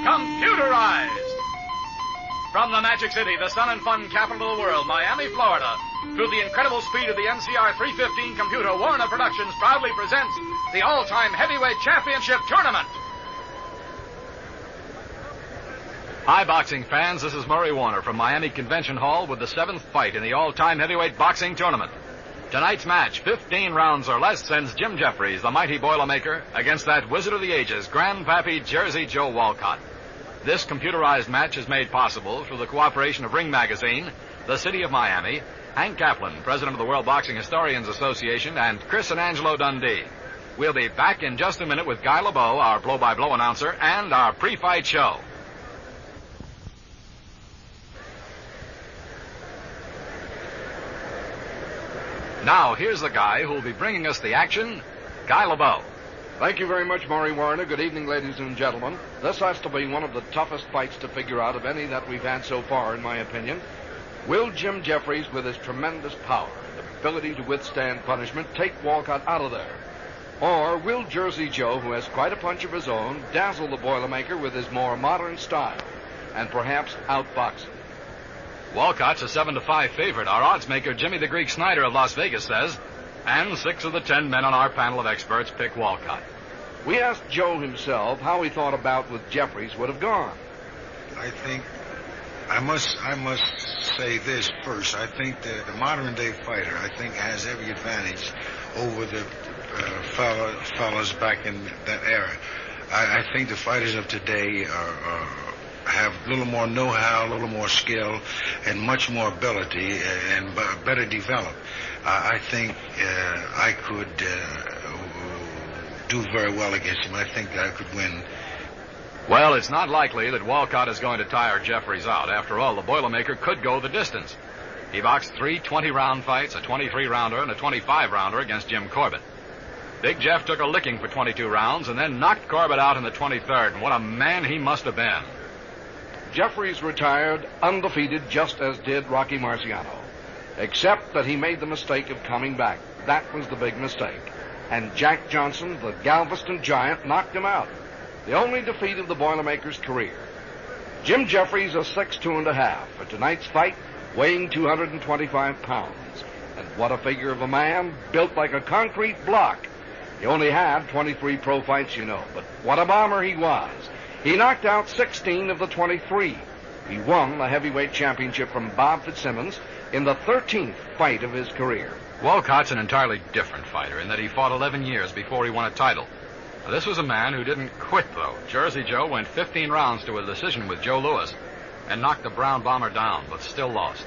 computerized. From the Magic City, the sun and fun capital of the world, Miami, Florida, through the incredible speed of the NCR 315 computer, Warner Productions proudly presents the all-time heavyweight championship tournament. Hi, boxing fans. This is Murray Warner from Miami Convention Hall with the seventh fight in the all-time heavyweight boxing tournament. Tonight's match, 15 rounds or less, sends Jim Jeffries, the mighty Boilermaker, against that wizard of the ages, Grandpappy Jersey Joe Walcott. This computerized match is made possible through the cooperation of Ring Magazine, the City of Miami, Hank Kaplan, president of the World Boxing Historians Association, and Chris and Angelo Dundee. We'll be back in just a minute with Guy LeBeau, our blow-by-blow announcer, and our pre-fight show. Now, here's the guy who'll be bringing us the action, Guy LeBeau. Thank you very much, Maury Warner. Good evening, ladies and gentlemen. This has to be one of the toughest fights to figure out of any that we've had so far, in my opinion. Will Jim Jeffries, with his tremendous power and ability to withstand punishment, take Walcott out of there? Or will Jersey Joe, who has quite a punch of his own, dazzle the Boilermaker with his more modern style and perhaps outbox him? Walcott's a 7-5 favorite. Our odds maker, Jimmy the Greek Snyder of Las Vegas, says. And 6 of the 10 men on our panel of experts pick Walcott. We asked Joe himself how he thought a bout with Jeffries would have gone. I think I must say this first. I think the modern-day fighter, I think, has every advantage over the fellas back in that era. I think the fighters of today have a little more know-how, a little more skill, and much more ability, and better developed. I think I could do very well against him. I think I could win. Well, it's not likely that Walcott is going to tire Jeffries out. After all, the Boilermaker could go the distance. He boxed 3 20-round fights, a 23-rounder and a 25-rounder against Jim Corbett. Big Jeff took a licking for 22 rounds and then knocked Corbett out in the 23rd, and what a man he must have been. Jeffries retired undefeated, just as did Rocky Marciano, except that he made the mistake of coming back. That was the big mistake. And Jack Johnson, the Galveston Giant, knocked him out. The only defeat of the Boilermaker's career. Jim Jeffries, a 6'2½" for tonight's fight, weighing 225 pounds. And what a figure of a man, built like a concrete block. He only had 23 pro fights, you know, but what a bomber he was. He knocked out 16 of the 23. He won the heavyweight championship from Bob Fitzsimmons in the 13th fight of his career. Walcott's an entirely different fighter in that he fought 11 years before he won a title. Now, this was a man who didn't quit, though. Jersey Joe went 15 rounds to a decision with Joe Louis and knocked the Brown Bomber down, but still lost.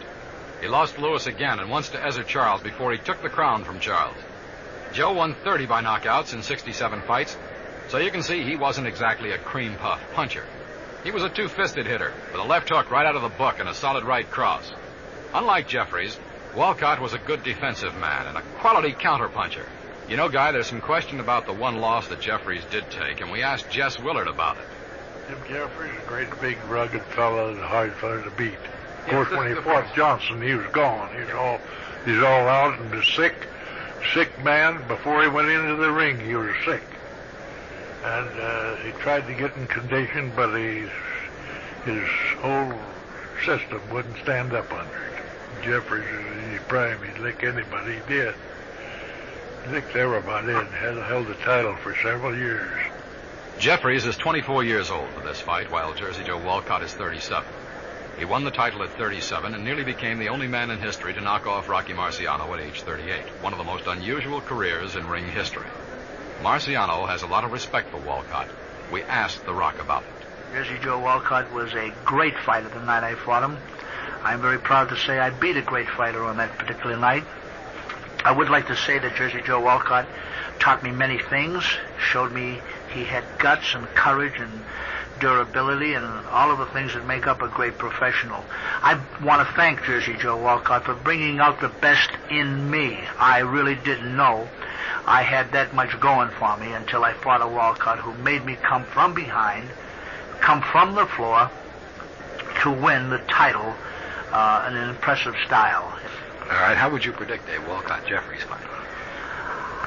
He lost to Louis again and once to Ezra Charles before he took the crown from Charles. Joe won 30 by knockouts in 67 fights, so you can see he wasn't exactly a cream puff puncher. He was a two-fisted hitter with a left hook right out of the book and a solid right cross. Unlike Jeffries, Walcott was a good defensive man and a quality counterpuncher. You know, Guy, there's some question about the one loss that Jeffries did take, and we asked Jess Willard about it. Jim Jeffries, a great, big, rugged fellow, a hard fellow to beat. Of course, when he fought Johnson, he was gone. He's all out and a sick man. Before he went into the ring, he was sick. And he tried to get in condition, but his whole system wouldn't stand up under it. Jeffries, in his prime, he'd lick anybody. He did. He licked everybody and held the title for several years. Jeffries is 24 years old for this fight, while Jersey Joe Walcott is 37. He won the title at 37 and nearly became the only man in history to knock off Rocky Marciano at age 38, one of the most unusual careers in ring history. Marciano has a lot of respect for Walcott. We asked The Rock about it. Jersey Joe Walcott was a great fighter the night I fought him. I'm very proud to say I beat a great fighter on that particular night. I would like to say that Jersey Joe Walcott taught me many things, showed me he had guts and courage and durability and all of the things that make up a great professional. I want to thank Jersey Joe Walcott for bringing out the best in me. I really didn't know I had that much going for me until I fought a Walcott who made me come from behind, come from the floor to win the title in an impressive style. All right, how would you predict a Walcott-Jeffries fight?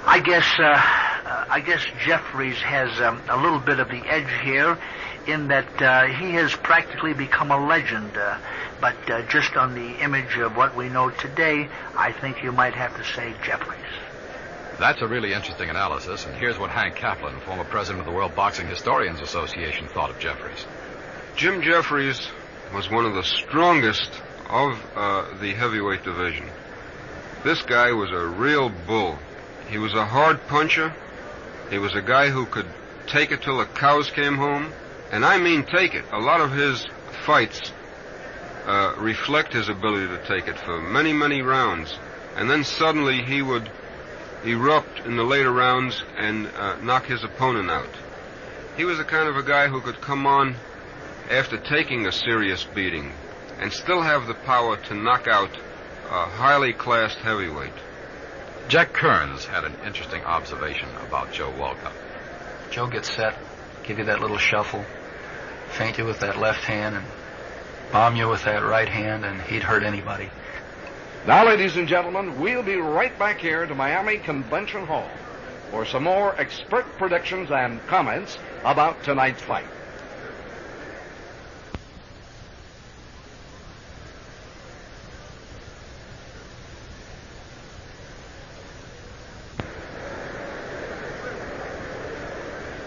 I guess I guess Jeffries has a little bit of the edge here in that he has practically become a legend. But just on the image of what we know today, I think you might have to say Jeffries. That's a really interesting analysis, and here's what Hank Kaplan, former president of the World Boxing Historians Association, thought of Jeffries. Jim Jeffries was one of the strongest of the heavyweight division. This guy was a real bull. He was a hard puncher. He was a guy who could take it till the cows came home. And I mean take it. A lot of his fights reflect his ability to take it for many, many rounds. And then suddenly he would erupt in the later rounds and knock his opponent out. He was the kind of a guy who could come on after taking a serious beating and still have the power to knock out a highly classed heavyweight. Jack Kearns had an interesting observation about Joe Walcott. Joe gets set, give you that little shuffle, feint you with that left hand, and bomb you with that right hand, and he'd hurt anybody. Now, ladies and gentlemen, we'll be right back here to Miami Convention Hall for some more expert predictions and comments about tonight's fight.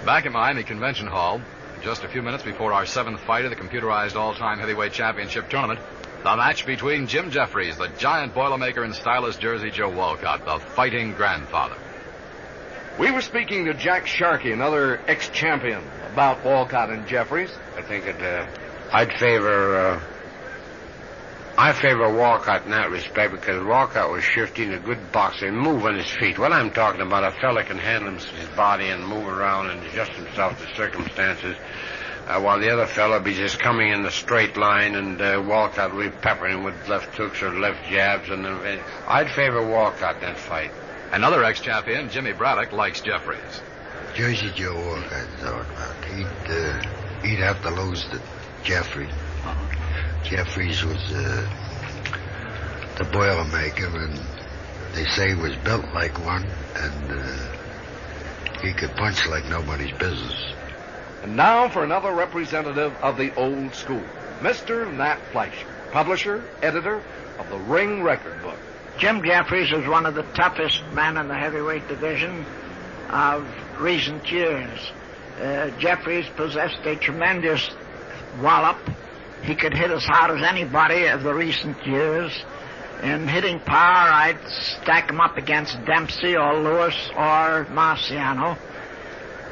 Back at Miami Convention Hall, just a few minutes before our seventh fight of the computerized all-time heavyweight championship tournament, the match between Jim Jeffries, the giant Boilermaker and stylish Jersey Joe Walcott, the fighting grandfather. We were speaking to Jack Sharkey, another ex-champion, about Walcott and Jeffries. I think I favor Walcott in that respect because Walcott was shifting, a good boxer, and move on his feet. What I'm talking about, a fella can handle his body and move around and adjust himself to circumstances, while the other fella be just coming in the straight line, and Walcott would be peppering him with left hooks or left jabs. And I'd favor Walcott in that fight. Another ex-champion, Jimmy Braddock, likes Jeffries. Jersey Joe Walcott thought about he'd have to lose to Jeffries. Jeffries was the Boilermaker, and they say he was built like one, and he could punch like nobody's business. And now for another representative of the old school, Mr. Nat Fleischer, publisher, editor of the Ring Record Book. Jim Jeffries was one of the toughest men in the heavyweight division of recent years. Jeffries possessed a tremendous wallop. He could hit as hard as anybody of the recent years. In hitting power, I'd stack him up against Dempsey or Lewis or Marciano.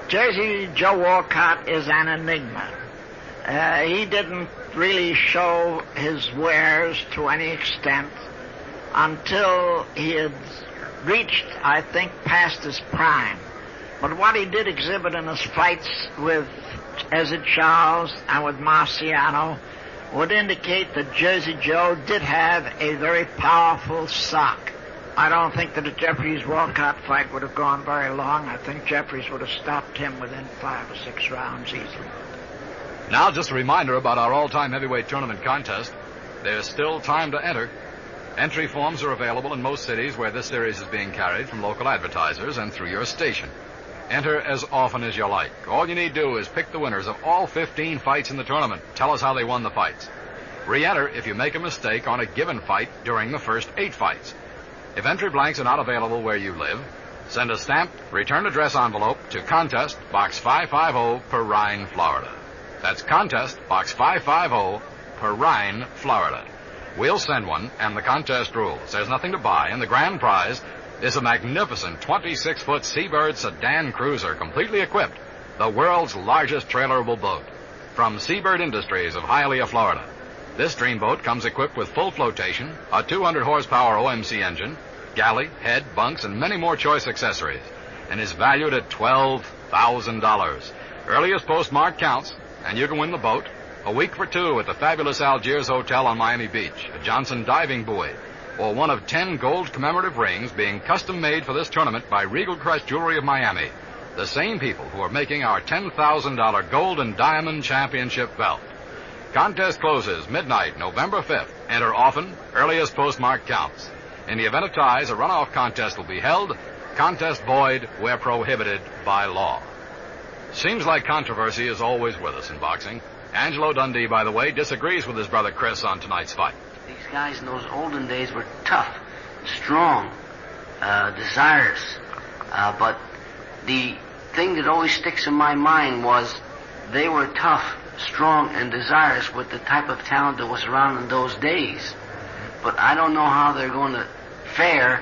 Jersey Joe Walcott is an enigma. He didn't really show his wares to any extent until he had reached, I think, past his prime. But what he did exhibit in his fights with Ezzard Charles and with Marciano would indicate that Jersey Joe did have a very powerful sock. I don't think that a Jeffries-Walcott fight would have gone very long. I think Jeffries would have stopped him within 5 or 6 rounds easily. Now, just a reminder about our all-time heavyweight tournament contest. There's still time to enter. Entry forms are available in most cities where this series is being carried from local advertisers and through your station. Enter as often as you like. All you need to do is pick the winners of all 15 fights in the tournament. Tell us how they won the fights. Re-enter if you make a mistake on a given fight during the first 8 fights. If entry blanks are not available where you live, send a stamped return address envelope to Contest, Box 550, Perrine, Florida. That's Contest, Box 550, Perrine, Florida. We'll send one, and the contest rules. There's nothing to buy, and the grand prize is a magnificent 26-foot Seabird sedan cruiser, completely equipped, the world's largest trailerable boat, from Seabird Industries of Hialeah, Florida. This dreamboat comes equipped with full flotation, a 200-horsepower OMC engine, galley, head, bunks, and many more choice accessories, and is valued at $12,000. Earliest postmark counts, and you can win the boat, a week for 2 at the fabulous Algiers Hotel on Miami Beach, a Johnson diving buoy, or one of 10 gold commemorative rings being custom-made for this tournament by Regal Crest Jewelry of Miami, the same people who are making our $10,000 gold and diamond championship belt. Contest closes midnight, November 5th. Enter often, earliest postmark counts. In the event of ties, a runoff contest will be held, Contest void where prohibited by law. Seems like controversy is always with us in boxing. Angelo Dundee, by the way, disagrees with his brother Chris on tonight's fight. These guys in those olden days were tough, strong, desirous. But the thing that always sticks in my mind was they were tough, strong, and desirous with the type of talent that was around in those days. But I don't know how they're going to fare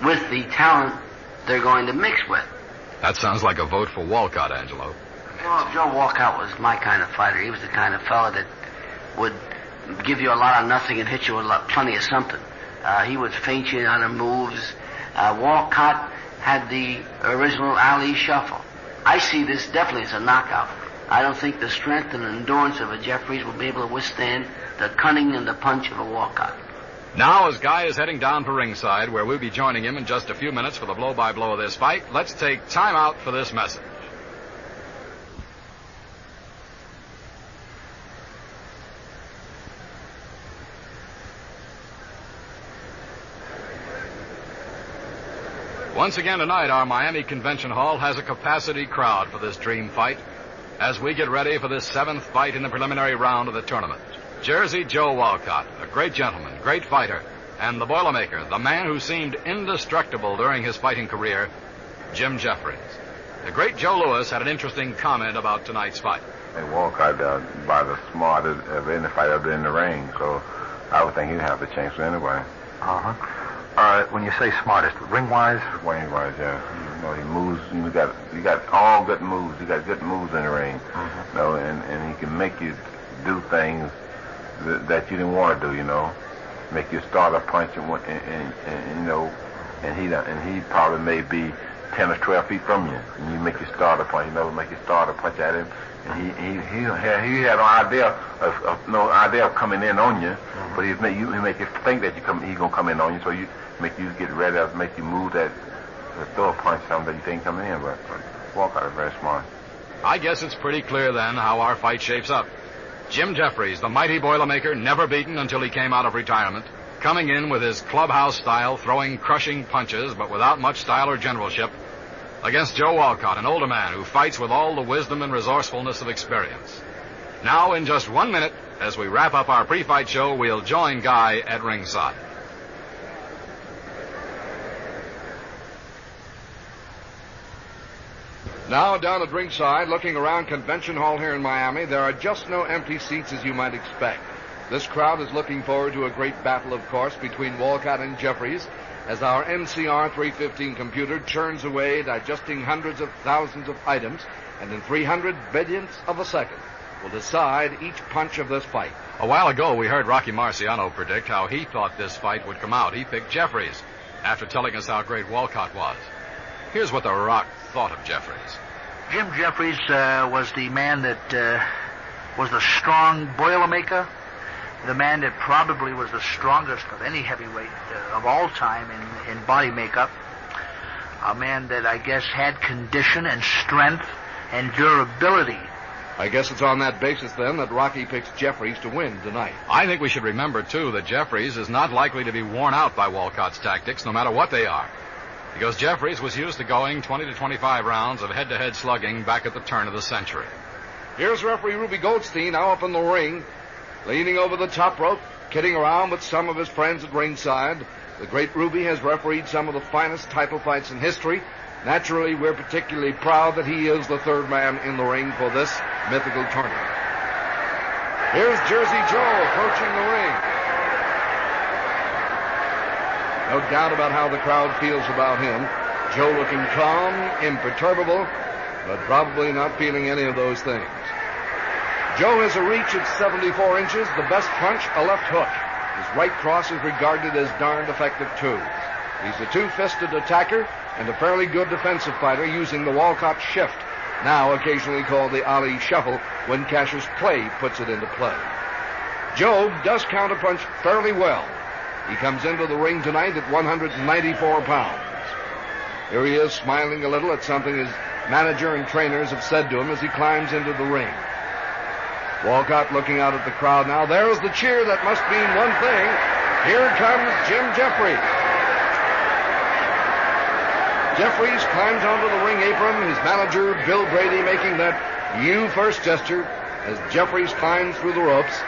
with the talent they're going to mix with. That sounds like a vote for Walcott, Angelo. Well, Joe Walcott was my kind of fighter. He was the kind of fella that would give you a lot of nothing and hit you with plenty of something. He would feint you out of moves. Walcott had the original alley shuffle. I see this definitely as a knockout. I don't think the strength and endurance of a Jeffries will be able to withstand the cunning and the punch of a Walcott. Now, as Guy is heading down to ringside, where we'll be joining him in just a few minutes for the blow-by-blow of this fight, let's take time out for this message. Once again tonight, our Miami Convention Hall has a capacity crowd for this dream fight as we get ready for this 7th fight in the preliminary round of the tournament. Jersey Joe Walcott, a great gentleman, great fighter, and the Boilermaker, the man who seemed indestructible during his fighting career, Jim Jeffries. The great Joe Louis had an interesting comment about tonight's fight. Hey, Walcott about as smart as any fighter in the ring, so I would think he'd have a chance anyway. When you say smartest, ring-wise? Ring-wise, yeah. You know, he moves. You got all good moves. You got good moves in the ring. You know, and he can make you do things that you didn't want to do. You know, make you start a punch and you know, and he probably may be 10 or 12 feet from you, and you make you start a punch. You know, make you start a punch at him. And he had no idea of coming in on you, but he make you think that he's gonna come in on you, so you make you get ready to make you move that throw a punch something that you think coming in. But Walcott is very smart. I guess it's pretty clear then how our fight shapes up. Jim Jeffries, the mighty Boilermaker, never beaten until he came out of retirement, coming in with his clubhouse style, throwing crushing punches, but without much style or generalship, against Joe Walcott, an older man who fights with all the wisdom and resourcefulness of experience. Now, in just 1 minute, as we wrap up our pre-fight show, we'll join Guy at ringside. Now, down at ringside, looking around Convention Hall here in Miami, there are just no empty seats as you might expect. This crowd is looking forward to a great battle, of course, between Walcott and Jeffries, as our NCR 315 computer churns away, digesting hundreds of thousands of items, and in 300 billionths of a second will decide each punch of this fight. A while ago, we heard Rocky Marciano predict how he thought this fight would come out. He picked Jeffries after telling us how great Walcott was. Here's what The Rock thought of Jeffries. Jim Jeffries was the man that was the strong Boilermaker, the man that probably was the strongest of any heavyweight of all time in body makeup, a man that I guess had condition and strength and durability. I guess it's on that basis, then, that Rocky picks Jeffries to win tonight. I think we should remember, too, that Jeffries is not likely to be worn out by Walcott's tactics, no matter what they are, because Jeffries was used to going 20 to 25 rounds of head-to-head slugging back at the turn of the century. Here's referee Ruby Goldstein now up in the ring, leaning over the top rope, kidding around with some of his friends at ringside. The great Ruby has refereed some of the finest title fights in history. Naturally, we're particularly proud that he is the third man in the ring for this mythical tournament. Here's Jersey Joe approaching the ring. No doubt about how the crowd feels about him. Joe looking calm, imperturbable, but probably not feeling any of those things. Joe has a reach at 74 inches, the best punch, a left hook. His right cross is regarded as darned effective, too. He's a two-fisted attacker and a fairly good defensive fighter using the Walcott shift, now occasionally called the Ali shuffle when Cassius Clay puts it into play. Joe does counterpunch fairly well. He comes into the ring tonight at 194 pounds. Here he is, smiling a little at something his manager and trainers have said to him as he climbs into the ring. Walcott looking out at the crowd now. There's the cheer that must mean one thing. Here comes Jim Jeffries. Jeffries climbs onto the ring apron, his manager, Bill Brady, making that "you first" gesture as Jeffries climbs through the ropes,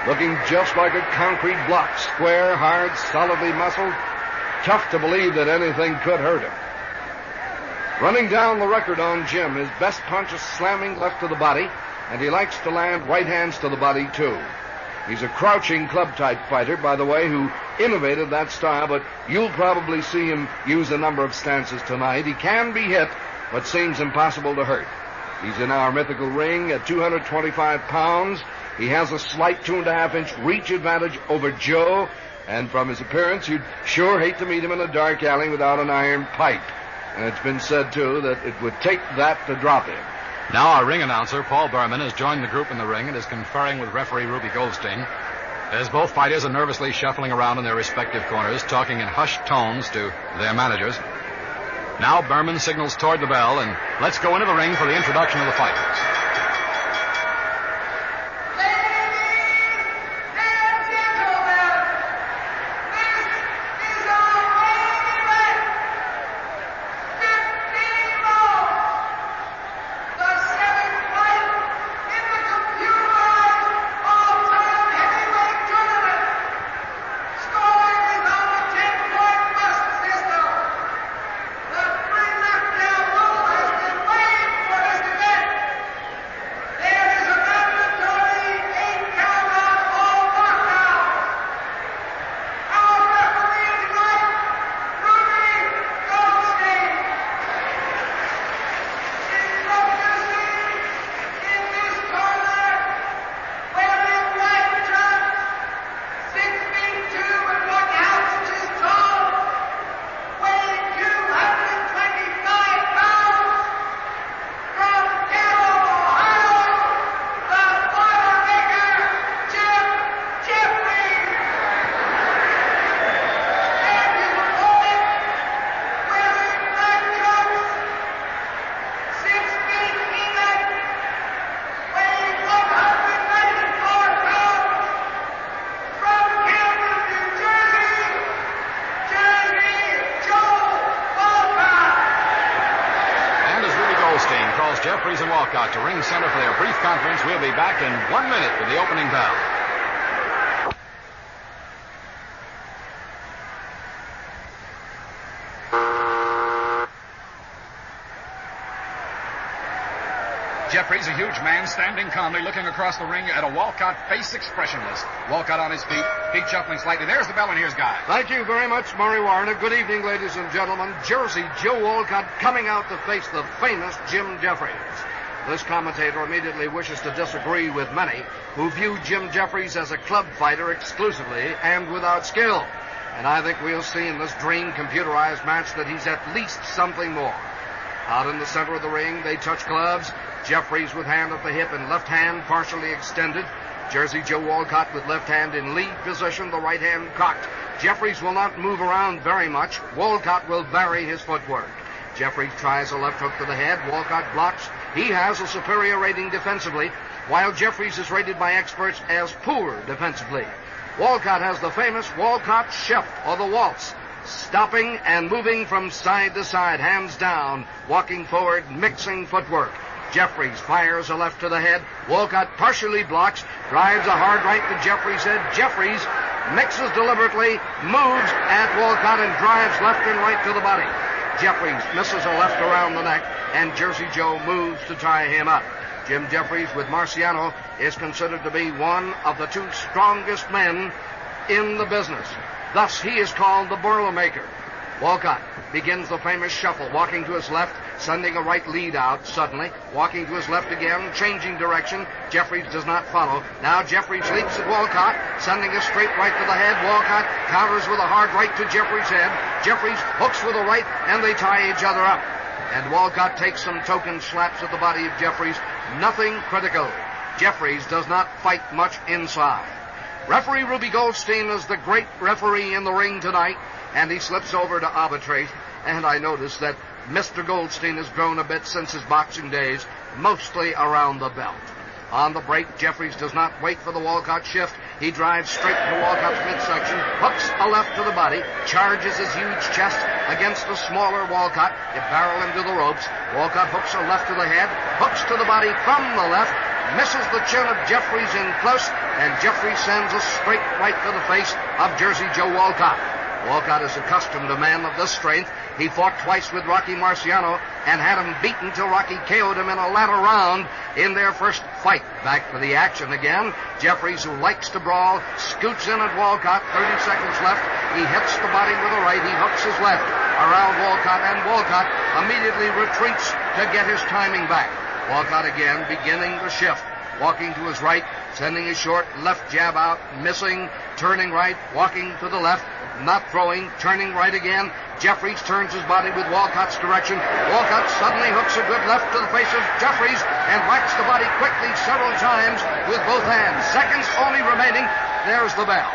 looking just like a concrete block, square, hard, solidly muscled. Tough to believe that anything could hurt him. Running down the record on Jim, his best punch is slamming left to the body, and he likes to land right hands to the body, too. He's a crouching club-type fighter, by the way, who innovated that style, but you'll probably see him use a number of stances tonight. He can be hit, but seems impossible to hurt. He's in our mythical ring at 225 pounds. He has a slight 2.5-inch reach advantage over Joe, and from his appearance, you'd sure hate to meet him in a dark alley without an iron pipe. And it's been said, too, that it would take that to drop him. Now our ring announcer, Paul Berman, has joined the group in the ring and is conferring with referee Ruby Goldstein, as both fighters are nervously shuffling around in their respective corners, talking in hushed tones to their managers. Now Berman signals toward the bell, and let's go into the ring for the introduction of the fighters. Jeffries and Walcott to ring center for their brief conference. We'll be back in 1 minute with the opening bell. Jeffries, a huge man, standing calmly, looking across the ring at a Walcott face expressionless. Walcott on his feet shuffling slightly. There's the bell, and here's Guy. Thank you very much, Murray Warner. Good evening, ladies and gentlemen. Jersey Joe Walcott coming out to face the famous Jim Jeffries. This commentator immediately wishes to disagree with many who view Jim Jeffries as a club fighter exclusively and without skill. And I think we'll see in this dream computerized match that he's at least something more. Out in the center of the ring, they touch gloves. Jeffries with hand at the hip and left hand partially extended. Jersey Joe Walcott with left hand in lead position, the right hand cocked. Jeffries will not move around very much. Walcott will vary his footwork. Jeffries tries a left hook to the head. Walcott blocks. He has a superior rating defensively, while Jeffries is rated by experts as poor defensively. Walcott has the famous Walcott shift, or the waltz, stopping and moving from side to side, hands down, walking forward, mixing footwork. Jeffries fires a left to the head. Walcott partially blocks, drives a hard right to Jeffries' head. Jeffries mixes deliberately, moves at Walcott, and drives left and right to the body. Jeffries misses a left around the neck, and Jersey Joe moves to tie him up. Jim Jeffries with Marciano is considered to be one of the two strongest men in the business. Thus, he is called the Boilermaker. Walcott begins the famous shuffle, walking to his left, sending a right lead out suddenly, walking to his left again, changing direction. Jeffries does not follow. Now Jeffries leaps at Walcott, sending a straight right to the head. Walcott counters with a hard right to Jeffries' head. Jeffries hooks with a right, and they tie each other up. And Walcott takes some token slaps at the body of Jeffries. Nothing critical. Jeffries does not fight much inside. Referee Ruby Goldstein is the great referee in the ring tonight, and he slips over to arbitrate. And I notice that Mr. Goldstein has grown a bit since his boxing days, mostly around the belt. On the break, Jeffries does not wait for the Walcott shift. He drives straight to Walcott's midsection, hooks a left to the body, charges his huge chest, against the smaller Walcott. They barrel him to the ropes. Walcott hooks a left to the head, hooks to the body from the left, misses the chin of Jeffries in close, and Jeffries sends a straight right to the face of Jersey Joe Walcott. Walcott is accustomed to men of this strength. He fought twice with Rocky Marciano and had him beaten till Rocky KO'd him in a latter round in their first fight. Back to the action again. Jeffries, who likes to brawl, scoots in at Walcott. 30 seconds left. He hits the body with a right. He hooks his left around Walcott, and Walcott immediately retreats to get his timing back. Walcott again beginning the shift. Walking to his right, sending a short left jab out, missing, turning right, walking to the left, not throwing, turning right again. Jeffries turns his body with Walcott's direction. Walcott suddenly hooks a good left to the face of Jeffries and whacks the body quickly several times with both hands. Seconds only remaining. There's the bell.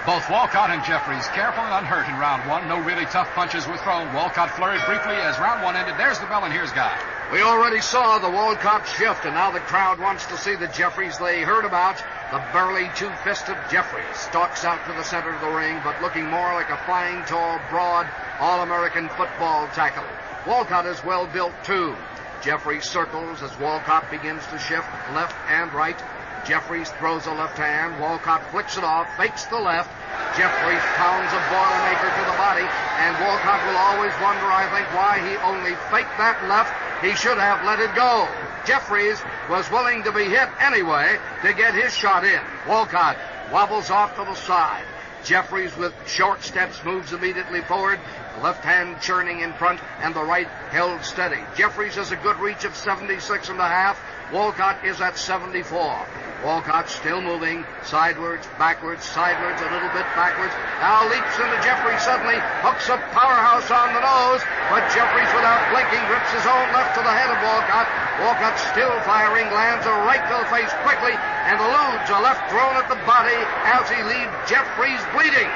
Both Walcott and Jeffries careful and unhurt in round one. No really tough punches were thrown. Walcott flurried briefly as round one ended. There's the bell, and here's Guy. We already saw the Walcott shift, and now the crowd wants to see the Jeffries they heard about. The burly, two-fisted Jeffries stalks out to the center of the ring, but looking more like a fine, tall, broad, all-American football tackle. Walcott is well built, too. Jeffries circles as Walcott begins to shift left and right. Jeffries throws a left hand. Walcott flicks it off, fakes the left. Jeffries pounds a Boilermaker to the body, and Walcott will always wonder, I think, why he only faked that left. He should have let it go. Jeffries was willing to be hit anyway to get his shot in. Walcott wobbles off to the side. Jeffries, with short steps, moves immediately forward. The left hand churning in front and the right held steady. Jeffries has a good reach of 76 and a half. Walcott is at 74. Walcott still moving, sidewards, backwards, sidewards, a little bit backwards. Now leaps into Jeffries suddenly, hooks a powerhouse on the nose, but Jeffries, without blinking, rips his own left to the head of Walcott. Walcott still firing, lands a right to the face quickly, and eludes a left thrown at the body as he leaves Jeffries bleeding.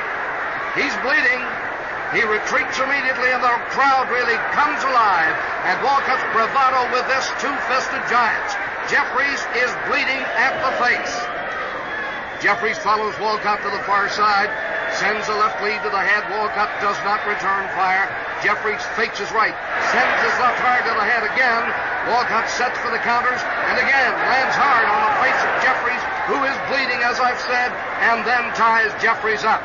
He's bleeding. He retreats immediately, and the crowd really comes alive at Walcott's bravado with this two-fisted giant. Jeffries is bleeding at the face. Jeffries follows Walcott to the far side, sends a left lead to the head. Walcott does not return fire. Jeffries fakes his right, sends his left hard to the head again. Walcott sets for the counters, and again lands hard on the face of Jeffries, who is bleeding, as I've said, and then ties Jeffries up.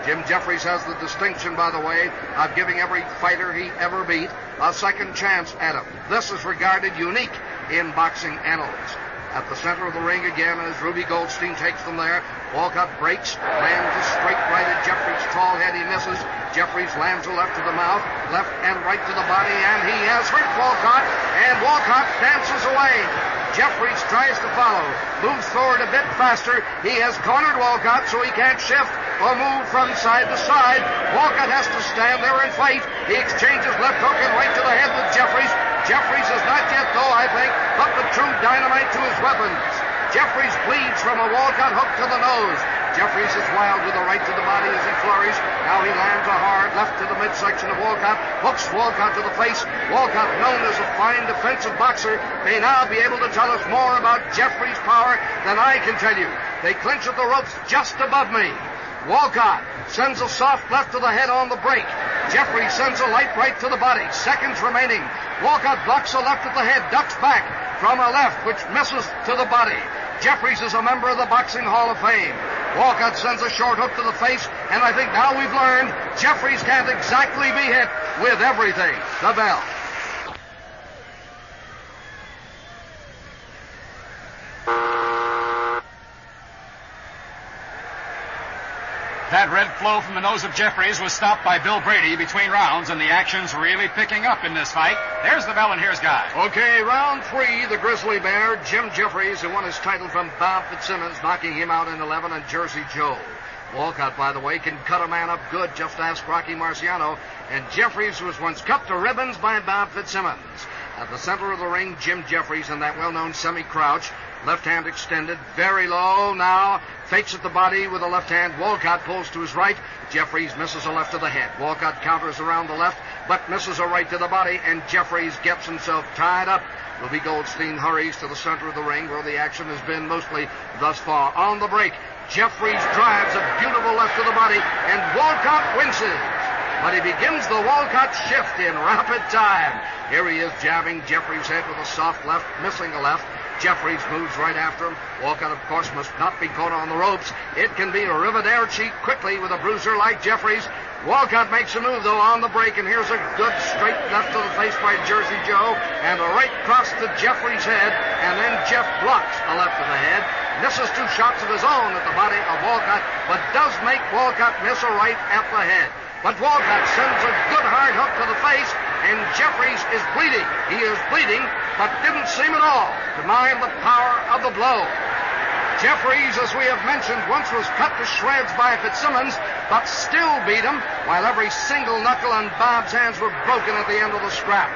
Jim Jeffries has the distinction, by the way, of giving every fighter he ever beat a second chance at him. This is regarded unique in boxing annals. At the center of the ring again, as Ruby Goldstein takes them there, Walcott breaks, lands a straight right at Jeffries' tall head. He misses. Jeffries lands a left to the mouth, left and right to the body, and he has hurt Walcott, and Walcott dances away. Jeffries tries to follow, moves forward a bit faster. He has cornered Walcott so he can't shift or move from side to side. Walcott has to stand there and fight. He exchanges left hook and right to the head with Jeffries. Jeffries has not yet, though, I think, put the true dynamite to his weapons. Jeffries bleeds from a Walcott hook to the nose. Jeffries is wild with a right to the body as he flurries. Now he lands a hard left to the midsection of Walcott, hooks Walcott to the face. Walcott, known as a fine defensive boxer, may now be able to tell us more about Jeffries' power than I can tell you. They clinch at the ropes just above me. Walcott sends a soft left to the head on the break. Jeffries sends a light right to the body. Seconds remaining. Walcott blocks a left at the head, ducks back from a left, which misses to the body. Jeffries is a member of the Boxing Hall of Fame. Walcott sends a short hook to the face, and I think now we've learned Jeffries can't exactly be hit with everything. The bell. That red flow from the nose of Jeffries was stopped by Bill Brady between rounds, and the action's really picking up in this fight. There's the bell, and here's Guy. Okay, round three, the Grizzly Bear, Jim Jeffries, who won his title from Bob Fitzsimmons, knocking him out in 11, and Jersey Joe. Walcott, by the way, can cut a man up good. Just ask Rocky Marciano. And Jeffries was once cut to ribbons by Bob Fitzsimmons. At the center of the ring, Jim Jeffries in that well-known semi-crouch, Left hand extended, very low now. Fakes at the body with the left hand. Walcott pulls to his right. Jeffries misses a left to the head. Walcott counters around the left, but misses a right to the body, and Jeffries gets himself tied up. Ruby Goldstein hurries to the center of the ring where the action has been mostly thus far. On the break, Jeffries drives a beautiful left to the body, and Walcott winces. But he begins the Walcott shift in rapid time. Here he is jabbing Jeffries' head with a soft left, missing a left. Jeffries moves right after him. Walcott, of course, must not be caught on the ropes. It can be Arrivederci quickly with a bruiser like Jeffries. Walcott makes a move, though, on the break, and here's a good straight left to the face by Jersey Joe, and a right cross to Jeffries' head, and then Jeff blocks a left to the head, misses two shots of his own at the body of Walcott, but does make Walcott miss a right at the head. But Walcott sends a good hard hook to the face, and Jeffries is bleeding. He is bleeding, but didn't seem at all to mind the power of the blow. Jeffries, as we have mentioned, once was cut to shreds by Fitzsimmons, but still beat him, while every single knuckle on Bob's hands were broken at the end of the scrap.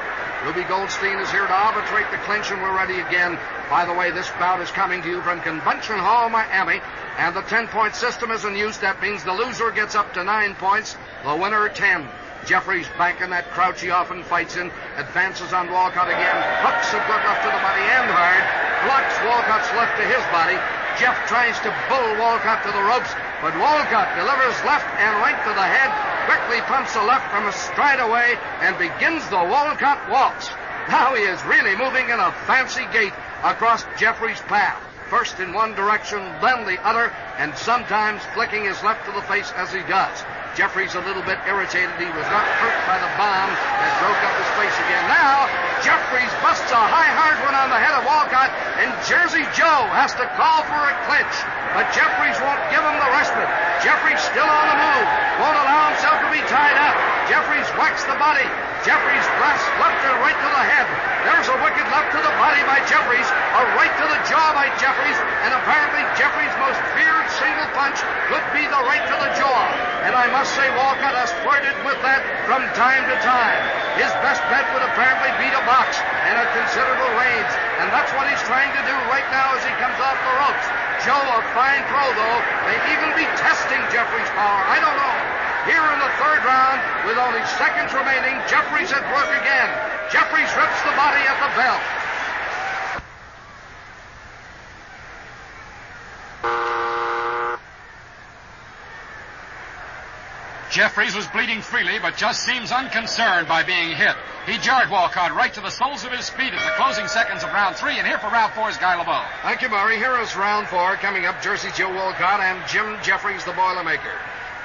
Ruby Goldstein is here to arbitrate the clinch, and we're ready again. By the way, this bout is coming to you from Convention Hall, Miami, and the 10-point system is in use. That means the loser gets up to 9 points, the winner 10. Jeffries back in that crouch he often fights in, advances on Walcott again, hooks a good left to the body and hard, blocks Walcott's left to his body. Jeff tries to bull Walcott to the ropes, but Walcott delivers left and right to the head, quickly pumps a left from a stride away, and begins the Walcott waltz. Now he is really moving in a fancy gait across Jeffries' path. First in one direction, then the other, and sometimes flicking his left to the face as he does. Jeffries a little bit irritated. He was not hurt by the bomb that broke up his face again. Now, Jeffries busts a high hard one on the head of Walcott, and Jersey Joe has to call for a clinch. But Jeffries won't give him the respite. Jeffries still on the move. Won't allow himself to be tied up. Jeffries whacks the body. Jeffries blasts left and right to the head. There's a wicked left to the body by Jeffries, a right to the jaw by Jeffries, and apparently Jeffries' most feared single punch could be the right to the jaw. And I must say Walcott has flirted with that from time to time. His best bet would apparently be to box and at considerable range, and that's what he's trying to do right now as he comes off the ropes. Joe, a fine throw, though, may even be testing Jeffries' power. I don't know. Here in the third round, with only seconds remaining, Jeffries at work again. Jeffries rips the body at the belt. Jeffries was bleeding freely, but just seems unconcerned by being hit. He jarred Walcott right to the soles of his feet at the closing seconds of round 3, and here for round 4 is Guy LeBeau. Thank you, Murray. Here is round 4. Coming up, Jersey Joe Walcott and Jim Jeffries, the Boilermaker.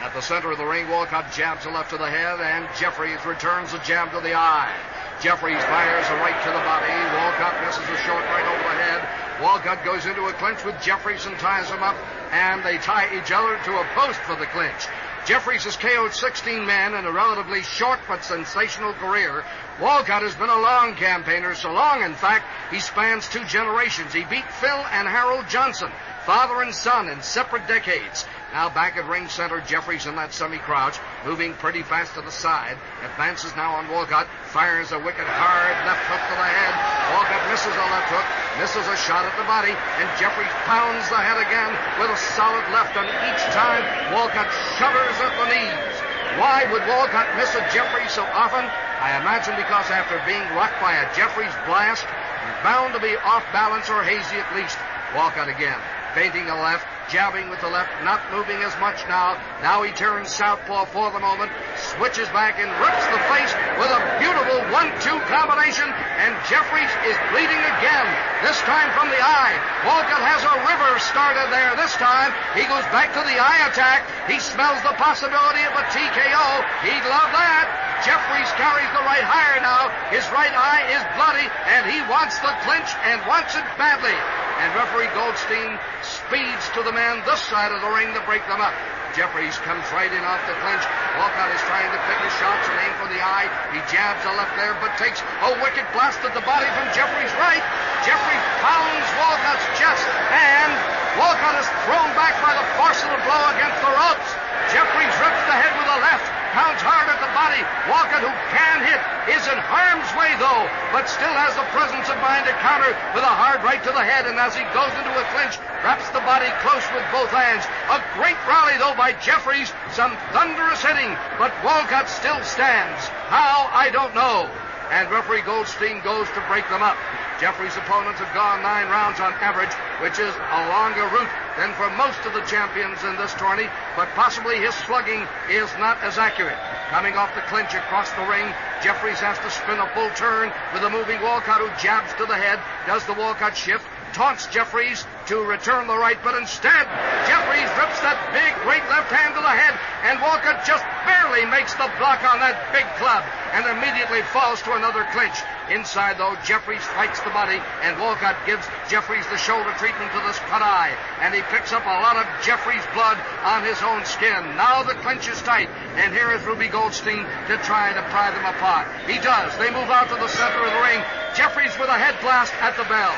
At the center of the ring, Walcott jabs a left to the head, and Jeffries returns a jab to the eye. Jeffries fires a right to the body. Walcott misses a short right over the head. Walcott goes into a clinch with Jeffries and ties him up, and they tie each other to a post for the clinch. Jeffries has KO'd 16 men in a relatively short but sensational career. Walcott has been a long campaigner, so long, in fact, he spans 2 generations. He beat Phil and Harold Johnson, father and son, in separate decades. Now back at ring center, Jeffries in that semi-crouch, moving pretty fast to the side. Advances now on Walcott, fires a wicked hard left hook to the head. Walcott misses a left hook, misses a shot at the body, and Jeffries pounds the head again with a solid left, and each time Walcott shudders at the knees. Why would Walcott miss a Jeffries so often? I imagine because after being rocked by a Jeffries blast, he's bound to be off balance or hazy at least. Walcott again, feinting a left, jabbing with the left, not moving as much now. Now he turns southpaw for the moment, switches back and rips the face with a beautiful 1-2 combination, and Jeffries is bleeding again, this time from the eye. Walcott has a river started there. This time he goes back to the eye attack. He smells the possibility of a TKO. He'd love that. Jeffries carries the right higher now. His right eye is bloody, and he wants the clinch and wants it badly. And referee Goldstein speeds to the man this side of the ring to break them up. Jeffries comes right in off the clinch. Walcott is trying to pick his shots and aim for the eye. He jabs a left there, but takes a wicked blast at the body from Jeffries' right. Jeffries pounds Walcott's chest, and Walcott is thrown back by the force of the blow against the ropes. Jeffries rips the head with a left. pounds hard at the body. Walcott, who can hit, is in harm's way, though, but still has the presence of mind to counter with a hard right to the head, and as he goes into a clinch, wraps the body close with both hands. A great rally, though, by Jeffries. Some thunderous hitting, but Walcott still stands. How, I don't know. And referee Goldstein goes to break them up. Jeffries' opponents have gone 9 rounds on average, which is a longer route than for most of the champions in this tourney, but possibly his slugging is not as accurate. Coming off the clinch across the ring, Jeffries has to spin a full turn with a moving Walcott, who jabs to the head. Does the Walcott shift? Taunts Jeffries to return the right, but instead, Jeffries rips that big right left hand to the head, and Walcott just barely makes the block on that big club and immediately falls to another clinch. Inside, though, Jeffries fights the body, and Walcott gives Jeffries the shoulder treatment to this cut eye, and he picks up a lot of Jeffries' blood on his own skin. Now the clinch is tight, and here is Ruby Goldstein to try to pry them apart. He does. They move out to the center of the ring. Jeffries with a head blast at the bell.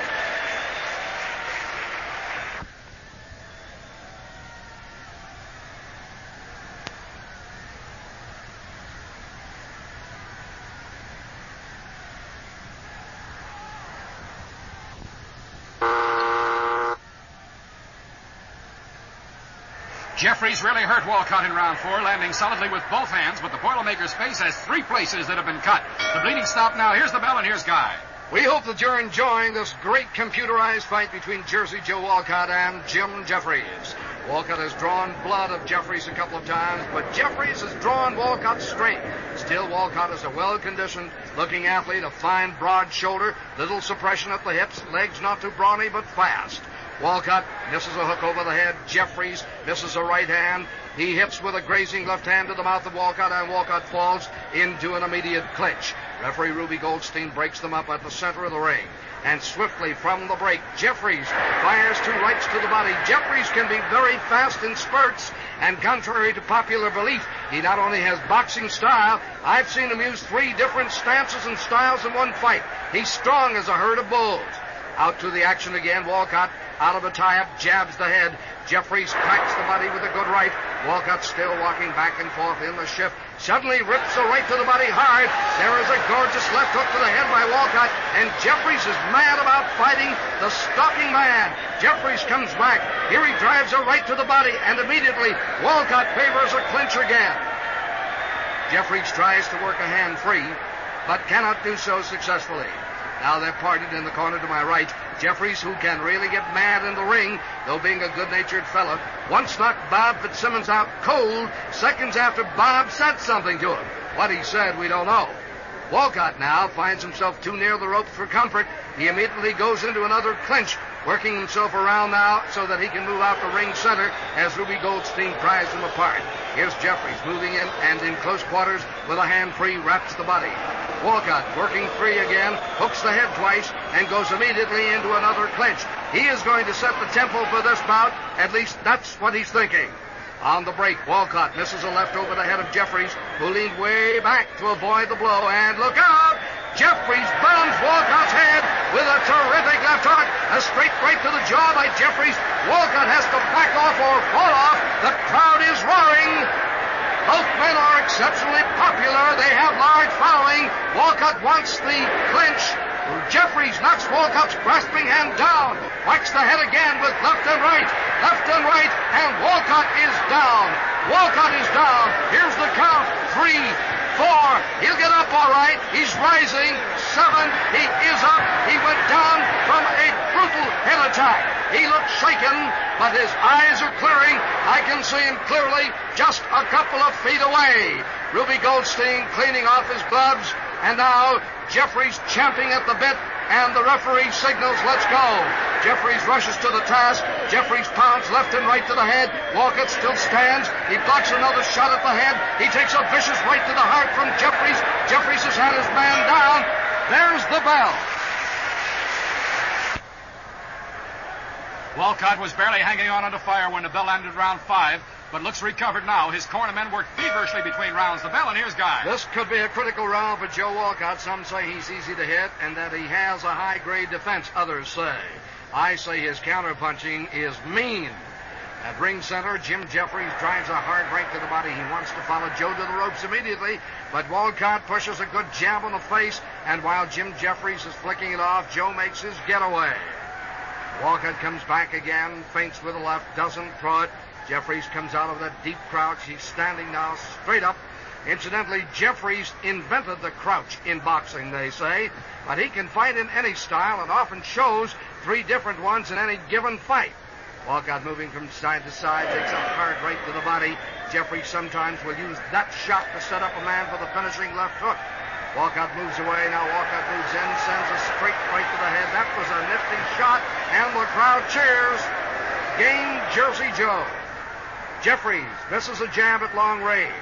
Jeffries really hurt Walcott in round 4, landing solidly with both hands, but the Boilermaker's face has 3 places that have been cut. The bleeding stopped now. Here's the bell, and here's Guy. We hope that you're enjoying this great computerized fight between Jersey Joe Walcott and Jim Jeffries. Walcott has drawn blood of Jeffries a couple of times, but Jeffries has drawn Walcott's strength. Still, Walcott is a well-conditioned looking athlete, a fine broad shoulder, little suppression at the hips, legs not too brawny but fast. Walcott misses a hook over the head. Jeffries misses a right hand. He hits with a grazing left hand to the mouth of Walcott, and Walcott falls into an immediate clinch. Referee Ruby Goldstein breaks them up at the center of the ring. And swiftly from the break, Jeffries fires 2 rights to the body. Jeffries can be very fast in spurts, and contrary to popular belief, he not only has boxing style, I've seen him use 3 different stances and styles in one fight. He's strong as a herd of bulls. Out to the action again. Walcott, out of a tie-up, jabs the head. Jeffries cracks the body with a good right. Walcott still walking back and forth in the shift. Suddenly rips a right to the body hard. There is a gorgeous left hook to the head by Walcott, and Jeffries is mad about fighting the stalking man. Jeffries comes back. Here he drives a right to the body, and immediately Walcott favors a clinch again. Jeffries tries to work a hand free, but cannot do so successfully. Now they're parted in the corner to my right. Jeffries, who can really get mad in the ring, though being a good-natured fellow, once knocked Bob Fitzsimmons out cold seconds after Bob said something to him. What he said, we don't know. Walcott now finds himself too near the ropes for comfort. He immediately goes into another clinch, working himself around now so that he can move out the ring center as Ruby Goldstein pries them apart. Here's Jeffries moving in and in close quarters with a hand free, wraps the body. Walcott working free again, hooks the head twice, and goes immediately into another clinch. He is going to set the tempo for this bout. At least that's what he's thinking. On the break, Walcott misses a left over the head of Jeffries, who leaned way back to avoid the blow. And look out! Jeffries bounds Walcott's head with a terrific left hook. A straight right to the jaw by Jeffries. Walcott has to back off or fall off. The crowd is roaring. Both men are exceptionally popular. They have large following. Walcott wants the clinch. Jeffries knocks Walcott's grasping hand down. Whacks the head again with left and right, and Walcott is down. Walcott is down. Here's the count. 3, 4. He'll get up all right. He's rising. 7. He is up. He went down from a brutal head attack. He looks shaken, but his eyes are clearing. I can see him clearly just a couple of feet away. Ruby Goldstein cleaning off his gloves, and now Jeffries champing at the bit, and the referee signals, let's go. Jeffries rushes to the task. Jeffries pounds left and right to the head. Walcott still stands. He blocks another shot at the head. He takes a vicious right to the heart from Jeffries. Jeffries has had his man down. There's the bell. Walcott was barely hanging on under fire when the bell ended round 5, but looks recovered now. His cornermen work feverishly between rounds. The bell, and here's Guy. This could be a critical round for Joe Walcott. Some say he's easy to hit and that he has a high-grade defense, others say. I say his counterpunching is mean. At ring center, Jim Jeffries drives a hard right to the body. He wants to follow Joe to the ropes immediately, but Walcott pushes a good jab on the face, and while Jim Jeffries is flicking it off, Joe makes his getaway. Walcott comes back again, feints with the left, doesn't throw it. Jeffries comes out of that deep crouch. He's standing now straight up. Incidentally, Jeffries invented the crouch in boxing, they say, but he can fight in any style and often shows 3 different ones in any given fight. Walcott moving from side to side, takes a hard right to the body. Jeffries sometimes will use that shot to set up a man for the finishing left hook. Walcott moves away. Now Walcott moves in, sends a straight right to the head. That was a nifty shot, and the crowd cheers. Game Jersey Joe. Jeffries misses a jab at long range.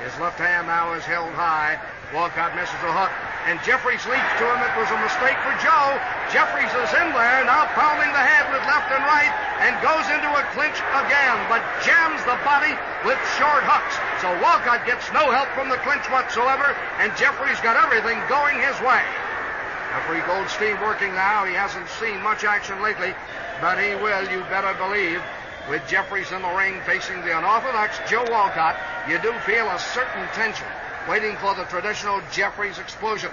His left hand now is held high. Walcott misses a hook, and Jeffries leaps to him. It was a mistake for Joe. Jeffries is in there, now pounding the head with left and right, and goes into a clinch again, but jams the body with short hooks. So Walcott gets no help from the clinch whatsoever, and Jeffries got everything going his way. Referee Goldstein working now. He hasn't seen much action lately, but he will, you better believe. With Jeffries in the ring facing the unorthodox Joe Walcott, you do feel a certain tension, waiting for the traditional Jeffries explosion.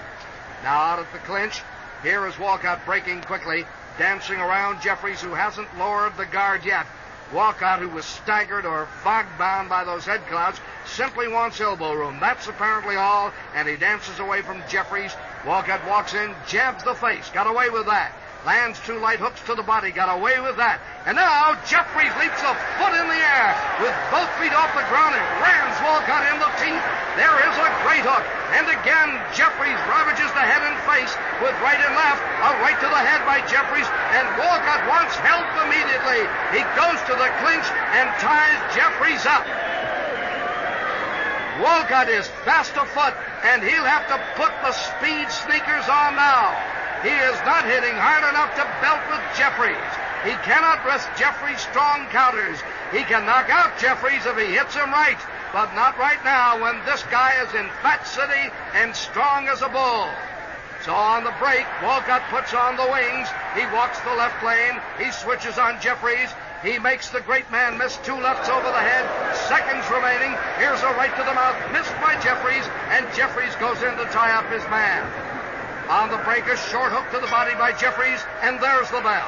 Now out at the clinch, here is Walcott breaking quickly, dancing around Jeffries, who hasn't lowered the guard yet. Walcott, who was staggered or fog-bound by those head clouds, simply wants elbow room. That's apparently all, and he dances away from Jeffries. Walcott walks in, jabs the face, got away with that. Lands 2 light hooks to the body, got away with that. And now Jeffries leaps a foot in the air with both feet off the ground and rams Walcott in the teeth. There is a great hook. And again, Jeffries ravages the head and face with right and left. A right to the head by Jeffries, and Walcott wants help immediately. He goes to the clinch and ties Jeffries up. Walcott is fast afoot, and he'll have to put the speed sneakers on now. He is not hitting hard enough to belt with Jeffries. He cannot risk Jeffries' strong counters. He can knock out Jeffries if he hits him right, but not right now when this guy is in Fat City and strong as a bull. So on the break, Walcott puts on the wings. He walks the left lane. He switches on Jeffries. He makes the great man miss 2 lefts over the head. Seconds remaining. Here's a right to the mouth, missed by Jeffries, and Jeffries goes in to tie up his man. On the break, a short hook to the body by Jeffries, and there's the bell.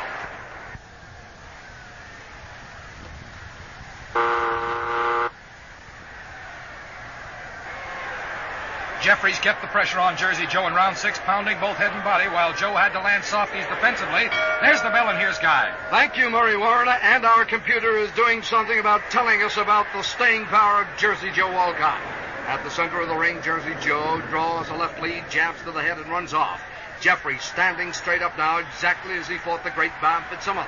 Jeffries kept the pressure on Jersey Joe in round 6, pounding both head and body, while Joe had to land softies defensively. There's the bell, and here's Guy. Thank you, Murray Warren, and our computer is doing something about telling us about the staying power of Jersey Joe Walcott. At the center of the ring, Jersey Joe draws a left lead, jabs to the head, and runs off. Jeffries standing straight up now, exactly as he fought the great Bob Fitzsimmons.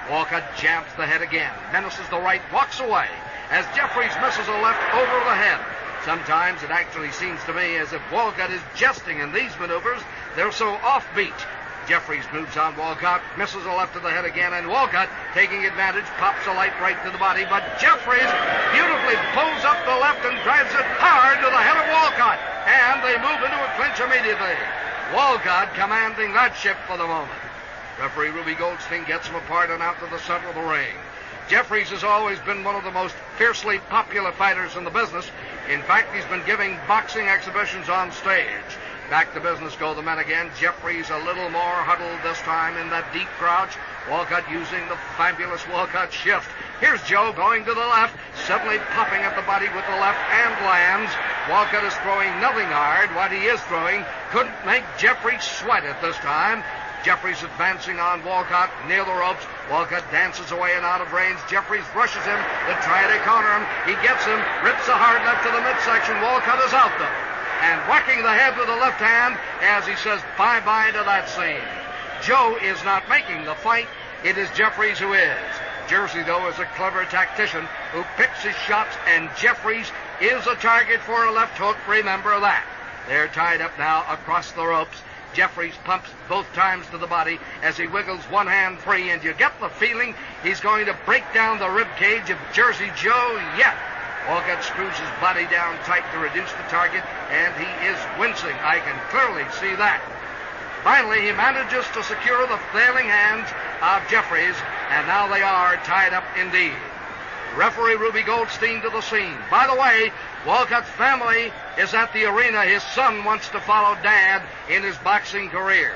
Walcott jabs the head again, menaces the right, walks away, as Jeffries misses a left over the head. Sometimes it actually seems to me as if Walcott is jesting in these maneuvers. They're so offbeat. Jeffries moves on Walcott, misses a left to the head again, and Walcott, taking advantage, pops a light right to the body, but Jeffries beautifully pulls up the left and drives it hard to the head of Walcott, and they move into a clinch immediately. Walcott commanding that ship for the moment. Referee Ruby Goldstein gets him apart and out to the center of the ring. Jeffries has always been one of the most fiercely popular fighters in the business. In fact, he's been giving boxing exhibitions on stage. Back to business go the men again. Jeffries a little more huddled this time in that deep crouch. Walcott using the fabulous Walcott shift. Here's Joe going to the left, suddenly popping at the body with the left and lands. Walcott is throwing nothing hard. What he is throwing couldn't make Jeffries sweat at this time. Jeffries advancing on Walcott near the ropes. Walcott dances away and out of range. Jeffries rushes him to try to counter him. He gets him, rips a hard left to the midsection. Walcott is out though, and whacking the head with the left hand as he says bye-bye to that scene. Joe is not making the fight. It is Jeffries who is. Jersey, though, is a clever tactician who picks his shots, and Jeffries is a target for a left hook. Remember that. They're tied up now across the ropes. Jeffries pumps both times to the body as he wiggles one hand free, and you get the feeling he's going to break down the rib cage of Jersey Joe yet. Walcott screws his body down tight to reduce the target, and he is wincing. I can clearly see that. Finally, he manages to secure the flailing hands of Jeffries, and now they are tied up indeed. Referee Ruby Goldstein to the scene. By the way, Walcott's family is at the arena. His son wants to follow Dad in his boxing career.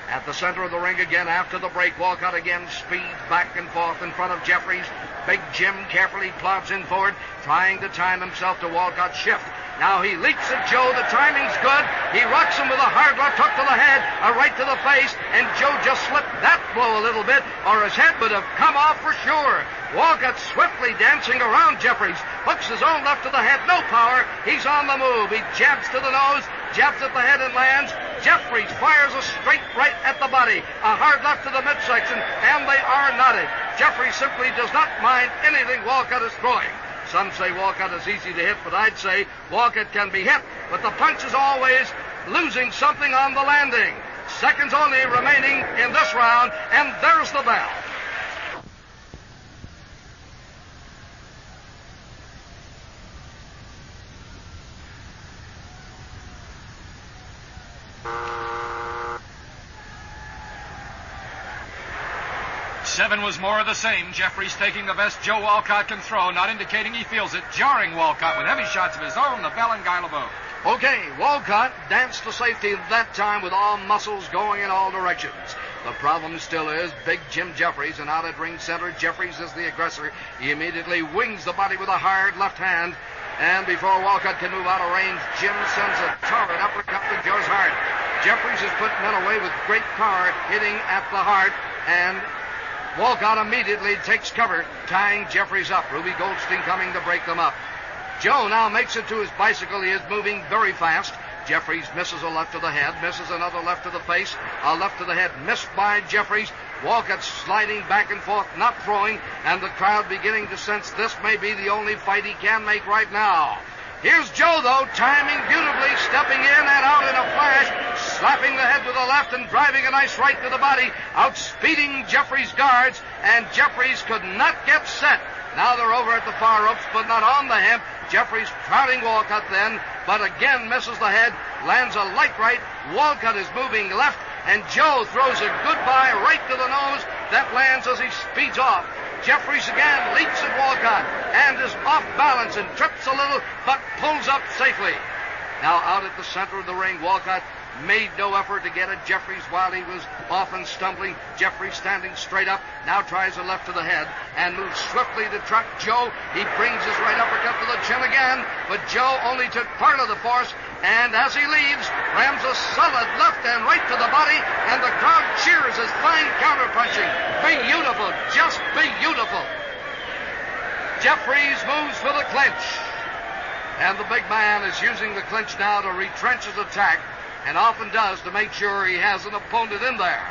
At the center of the ring again after the break, Walcott again speeds back and forth in front of Jeffries. Big Jim carefully plods in forward, trying to time himself to Walcott's shift. Now he leaps at Joe. The timing's good. He rocks him with a hard left hook to the head, a right to the face, and Joe just slipped that blow a little bit, or his head would have come off for sure. Walcott swiftly dancing around Jeffries, hooks his own left to the head, no power. He's on the move. He jabs to the nose, jabs at the head and lands. Jeffries fires a straight right at the body, a hard left to the midsection, and they are knotted. Jeffries simply does not mind anything Walcott is throwing. Some say Walcott is easy to hit, but I'd say Walcott can be hit, but the punch is always losing something on the landing. Seconds only remaining in this round, and there's the bell. Seven was more of the same. Jeffries taking the best Joe Walcott can throw, not indicating he feels it. Jarring Walcott with heavy shots of his own, the bell and Guy LeBeau. Okay, Walcott danced to safety that time with all muscles going in all directions. The problem still is Big Jim Jeffries, and out at ring center, Jeffries is the aggressor. He immediately wings the body with a hard left hand, and before Walcott can move out of range, Jim sends a torrid uppercut to Joe's heart. Jeffries has put men away with great power, hitting at the heart, and Walcott immediately takes cover, tying Jeffries up. Ruby Goldstein coming to break them up. Joe now makes it to his bicycle. He is moving very fast. Jeffries misses a left to the head, misses another left to the face, a left to the head, missed by Jeffries. Walcott sliding back and forth, not throwing, and the crowd beginning to sense this may be the only fight he can make right now. Here's Joe, though, timing beautifully, stepping in and out in a flash, slapping the head with a left and driving a nice right to the body, outspeeding Jeffries' guards, and Jeffries could not get set. Now they're over at the far ropes, but not on the hemp. Jeffries crowding Walcott then, but again misses the head, lands a light right. Walcott is moving left, and Joe throws a goodbye right to the nose. That lands as he speeds off. Jeffries again leaps at Walcott and is off balance and trips a little, but pulls up safely. Now out at the center of the ring, Walcott made no effort to get at Jeffries while he was off and stumbling. Jeffries standing straight up, now tries a left to the head and moves swiftly to track Joe. He brings his right uppercut to the chin again, but Joe only took part of the force, and as he leaves, rams a solid left and right to the body, and the crowd cheers his fine counterpunching. Beautiful, just beautiful. Jeffries moves for the clinch, and the big man is using the clinch now to retrench his attack, and often does to make sure he has an opponent in there.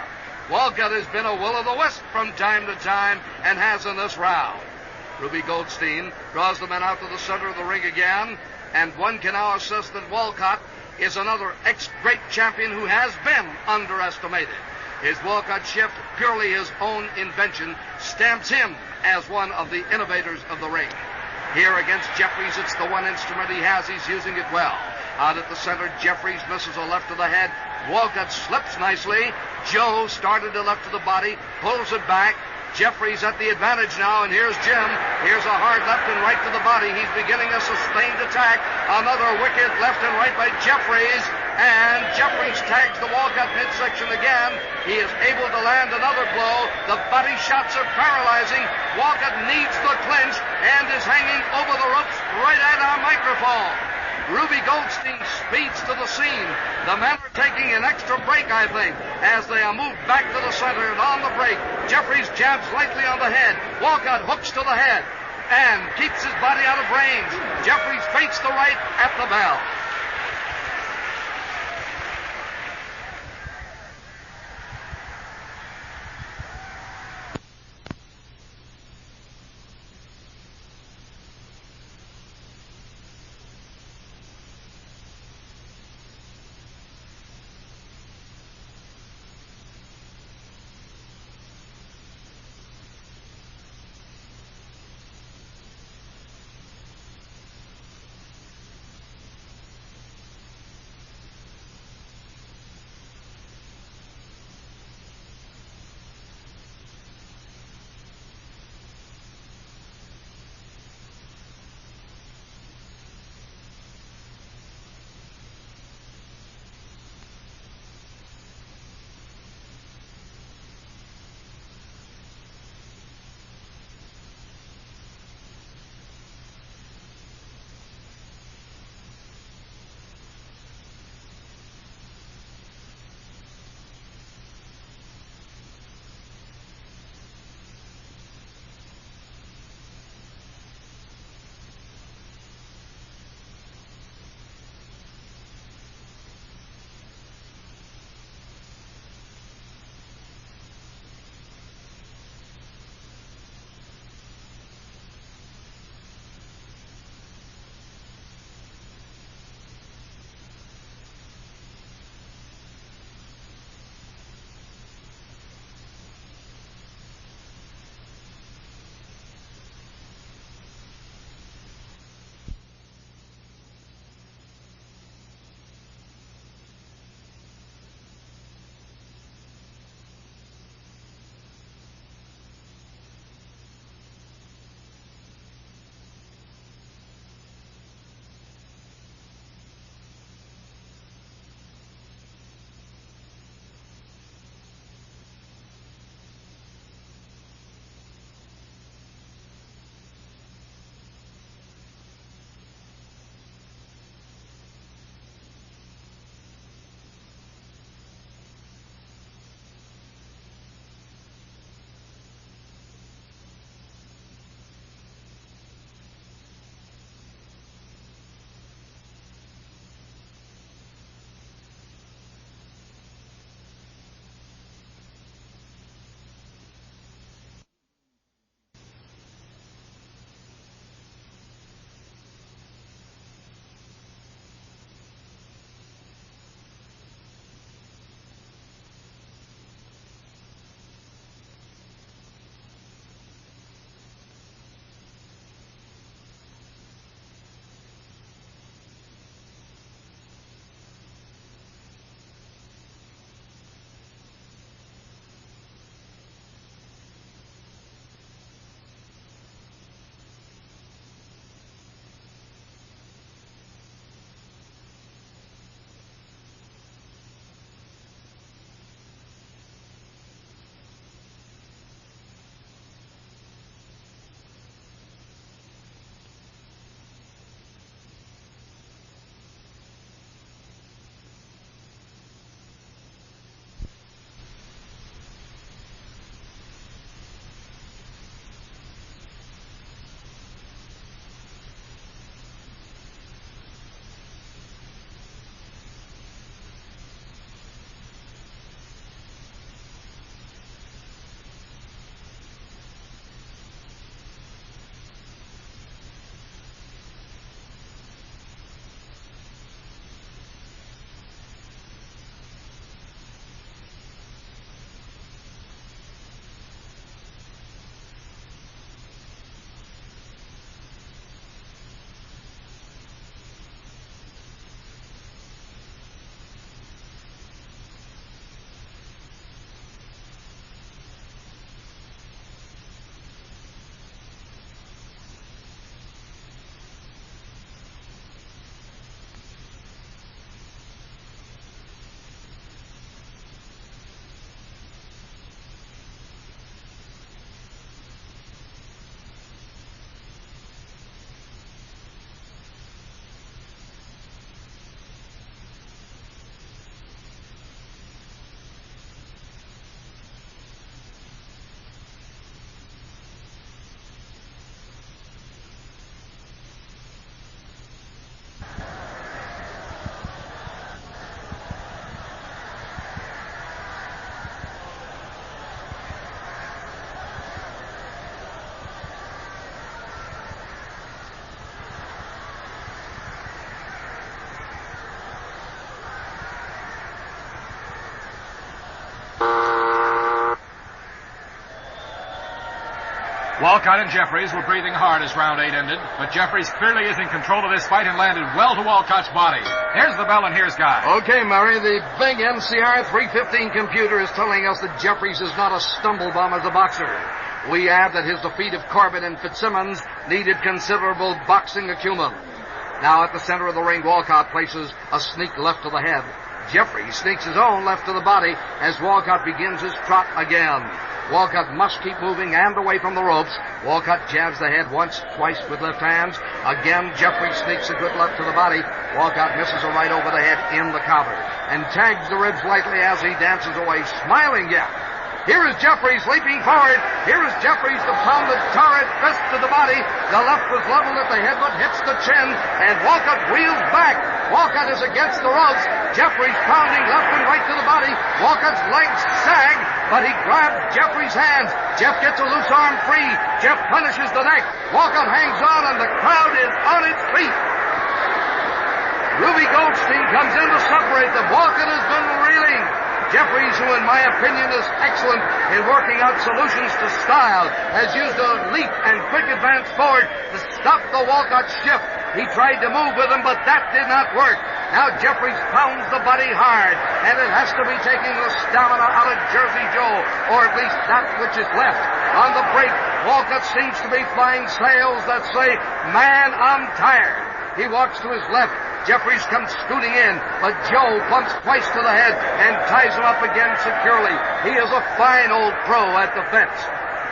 Walcott has been a will-o'-the-wisp from time to time, and has in this round. Ruby Goldstein draws the men out to the center of the ring again, and one can now assess that Walcott is another ex-great champion who has been underestimated. His Walcott shift, purely his own invention, stamps him as one of the innovators of the ring. Here against Jeffries, it's the one instrument he has. He's using it well. Out at the center, Jeffries misses a left to the head. Walcott slips nicely. Joe started a left to the body, pulls it back. Jeffries at the advantage now, and here's Jim. Here's a hard left and right to the body. He's beginning a sustained attack. Another wicked left and right by Jeffries, and Jeffries tags the Walcott midsection again. He is able to land another blow. The body shots are paralyzing. Walcott needs the clinch and is hanging over the ropes right at our microphone. Ruby Goldstein speeds to the scene. The men are taking an extra break, I think, as they are moved back to the center, and on the break, Jeffries jabs lightly on the head. Walcott hooks to the head and keeps his body out of range. Jeffries feints the right at the bell. Walcott and Jeffries were breathing hard as round 8 ended, but Jeffries clearly is in control of this fight and landed well to Walcott's body. Here's the bell and here's Guy. Okay, Murray, the big NCR 315 computer is telling us that Jeffries is not a stumble bomb as a boxer. We add that his defeat of Corbett and Fitzsimmons needed considerable boxing acumen. Now at the center of the ring, Walcott places a sneak left to the head. Jeffries sneaks his own left to the body as Walcott begins his trot again. Walcott must keep moving and away from the ropes. Walcott jabs the head once, twice with left hands. Again, Jeffries sneaks a good left to the body. Walcott misses a right over the head in the cover and tags the ribs lightly as he dances away, smiling yet. Here is Jeffries leaping forward. Here is Jeffries to pound the torrid fist to the body. The left was leveled at the head, but hits the chin, and Walcott wheels back. Walcott is against the ropes. Jeffries pounding left and right to the body. Walcott's legs sag, but he grabbed Jeffries' hands. Jeff gets a loose arm free. Jeff punishes the neck. Walcott hangs on, and the crowd is on its feet. Ruby Goldstein comes in to separate them. Walcott has been reeling. Jeffries, who in my opinion is excellent in working out solutions to style, has used a leap and quick advance forward to stop the Walcott shift. He tried to move with him, but that did not work. Now Jeffries pounds the body hard, and it has to be taking the stamina out of Jersey Joe, or at least that which is left. On the break, Walcott seems to be flying sails that say, "Man, I'm tired." He walks to his left. Jeffries comes scooting in, but Joe bumps twice to the head and ties him up again securely. He is a fine old pro at the fence.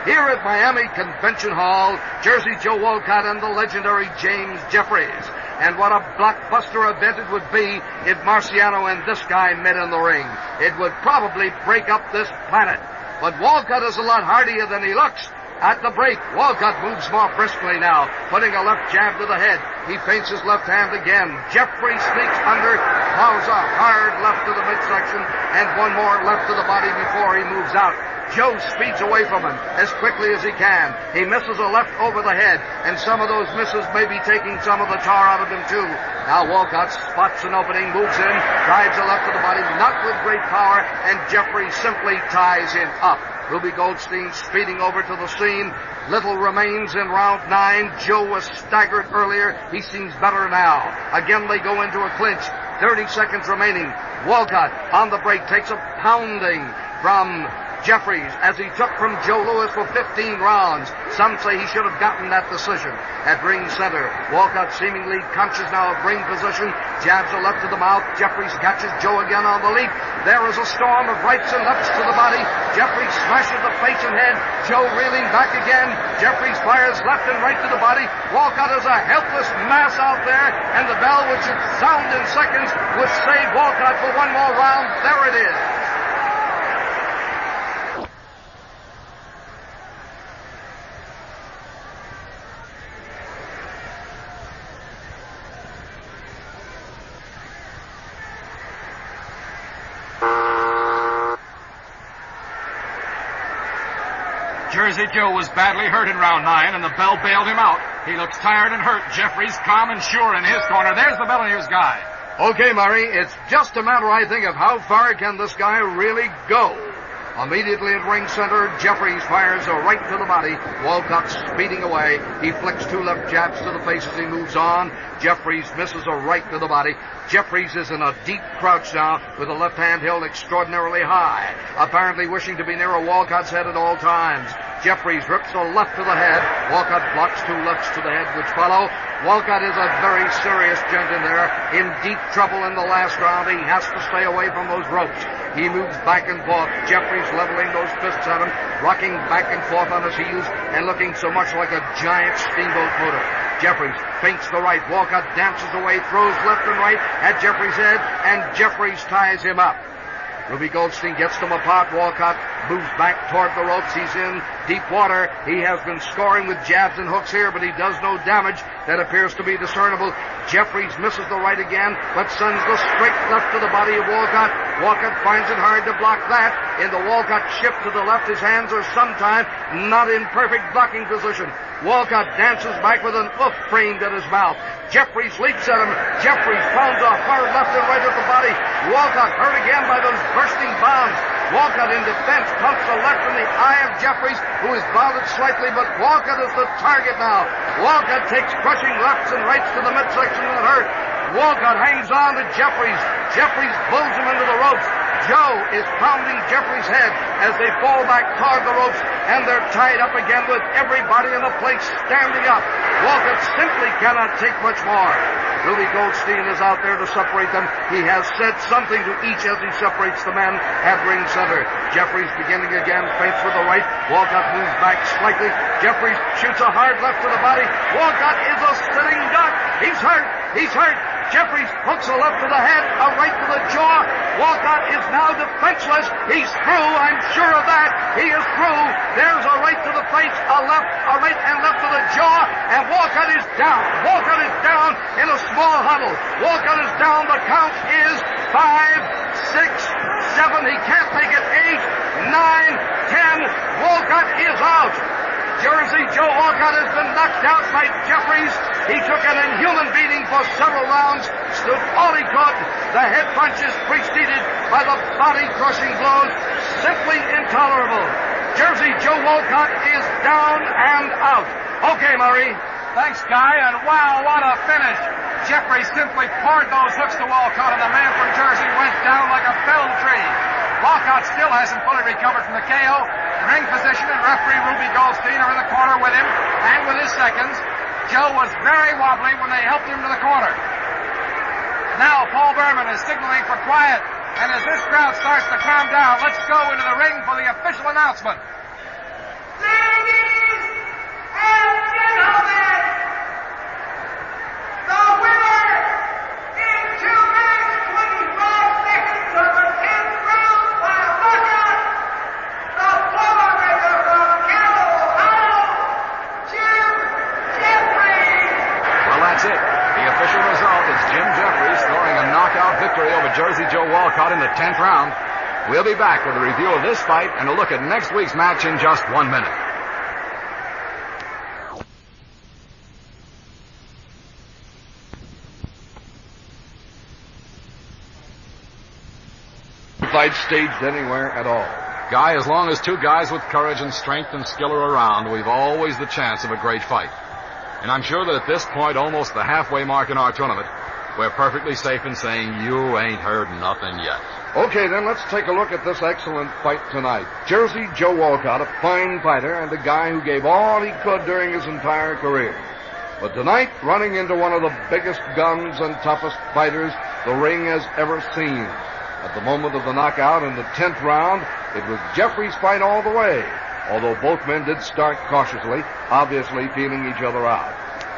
Here at Miami Convention Hall, Jersey Joe Walcott and the legendary James Jeffries. And what a blockbuster event it would be if Marciano and this guy met in the ring. It would probably break up this planet. But Walcott is a lot hardier than he looks. At the break, Walcott moves more briskly now, putting a left jab to the head. He feints his left hand again. Jeffries sneaks under, plows a hard left to the midsection, and one more left to the body before he moves out. Joe speeds away from him as quickly as he can. He misses a left over the head, and some of those misses may be taking some of the tar out of him, too. Now Walcott spots an opening, moves in, drives a left to the body, not with great power, and Jeffries simply ties him up. Ruby Goldstein speeding over to the scene. Little remains in round 9. Joe was staggered earlier. He seems better now. Again, they go into a clinch. 30 seconds remaining. Walcott, on the break, takes a pounding from Jeffries as he took from Joe Louis for 15 rounds. Some say he should have gotten that decision. At ring center, Walcott seemingly conscious now of ring position, jabs a left to the mouth. Jeffries catches Joe again on the leap. There is a storm of rights and lefts to the body. Jeffries smashes the face and head. Joe reeling back again. Jeffries fires left and right to the body. Walcott is a helpless mass out there, and the bell, which should sound in seconds, would save Walcott for one more round. There it is. Jersey Joe was badly hurt in round 9, and the bell bailed him out. He looks tired and hurt. Jeffries calm and sure in his corner. There's the bell and here's Guy. Okay, Murray, it's just a matter, I think, of how far can this guy really go. Immediately at ring center, Jeffries fires a right to the body. Walcott speeding away. He flicks 2 left jabs to the face as he moves on. Jeffries misses a right to the body. Jeffries is in a deep crouch now with the left hand held extraordinarily high, apparently wishing to be near Walcott's head at all times. Jeffries rips a left to the head. Walcott blocks 2 lefts to the head which follow. Walcott is a very serious gent in there, in deep trouble in the last round. He has to stay away from those ropes. He moves back and forth. Jeffries leveling those fists at him, rocking back and forth on his heels, and looking so much like a giant steamboat motor. Jeffries feints the right. Walcott dances away, throws left and right at Jeffries' head, and Jeffries ties him up. Ruby Goldstein gets them apart. Walcott moves back toward the ropes. He's in deep water. He has been scoring with jabs and hooks here, but he does no damage that appears to be discernible. Jeffries misses the right again, but sends the straight left to the body of Walcott. Walcott finds it hard to block that. In the Walcott shift to the left, his hands are sometimes not in perfect blocking position. Walcott dances back with an oof framed at his mouth. Jeffries leaps at him. Jeffries pounds a hard left and right at the body. Walcott hurt again by those bursting bombs. Walcott Walcott in defense pumps a left in the eye of Jeffries, who is bowed slightly, but Walcott is the target now. Walcott takes crushing lefts and rights to the midsection that hurt. Walcott hangs on to Jeffries. Jeffries pulls him into the ropes. Joe is pounding Jeffries' head as they fall back toward the ropes, and they're tied up again with everybody in the place standing up. Walcott simply cannot take much more. Ruby Goldstein is out there to separate them. He has said something to each as he separates the men at ring center. Jeffries beginning again, feints with the right. Walcott moves back slightly. Jeffries shoots a hard left to the body. Walcott is a sitting duck. He's hurt. He's hurt. Jeffries hooks a left to the head, a right to the jaw. Walcott is now defenseless. He's through. I'm sure of that. He is through. There's a right to the face, a right and left to the jaw, and Walcott is down. Walcott is down in a small huddle. Walcott is down. The count is 5, 6, 7. He can't make it. 8, 9, 10. Walcott is out. Jersey Joe Walcott has been knocked out by Jeffries. He took an inhuman beating for several rounds, stood all he could. The head punches preceded by the body-crushing blows, simply intolerable. Jersey Joe Walcott is down and out. Okay, Murray. Thanks, Guy, and wow, what a finish. Jeffries simply poured those hooks to Walcott, and the man from Jersey went down like a felled tree. Walcott still hasn't fully recovered from the KO. Ring position and referee Ruby Goldstein are in the corner with him, and with his seconds. Joe was very wobbly when they helped him to the corner. Now Paul Berman is signaling for quiet, and as this crowd starts to calm down, let's go into the ring for the official announcement. Ladies and gentlemen, the winner in 2 minutes, 25 seconds of the 10th round by knockout, the Boilermaker from Canada, Ohio, Jim Jeffries. Well, that's it. The official result is Jim Jeffries scoring a knockout victory over Jersey Joe Walcott in the 10th round. We'll be back with a review of this fight and a look at next week's match in just 1 minute. Fight staged anywhere at all. Guy, as long as two guys with courage and strength and skill are around, we've always the chance of a great fight. And I'm sure that at this point, almost the halfway mark in our tournament, we're perfectly safe in saying you ain't heard nothing yet. Okay, then let's take a look at this excellent fight tonight. Jersey Joe Walcott, a fine fighter and a guy who gave all he could during his entire career. But tonight, running into one of the biggest guns and toughest fighters the ring has ever seen. At the moment of the knockout in the 10th round, it was Jeffries' fight all the way, although both men did start cautiously, obviously feeling each other out.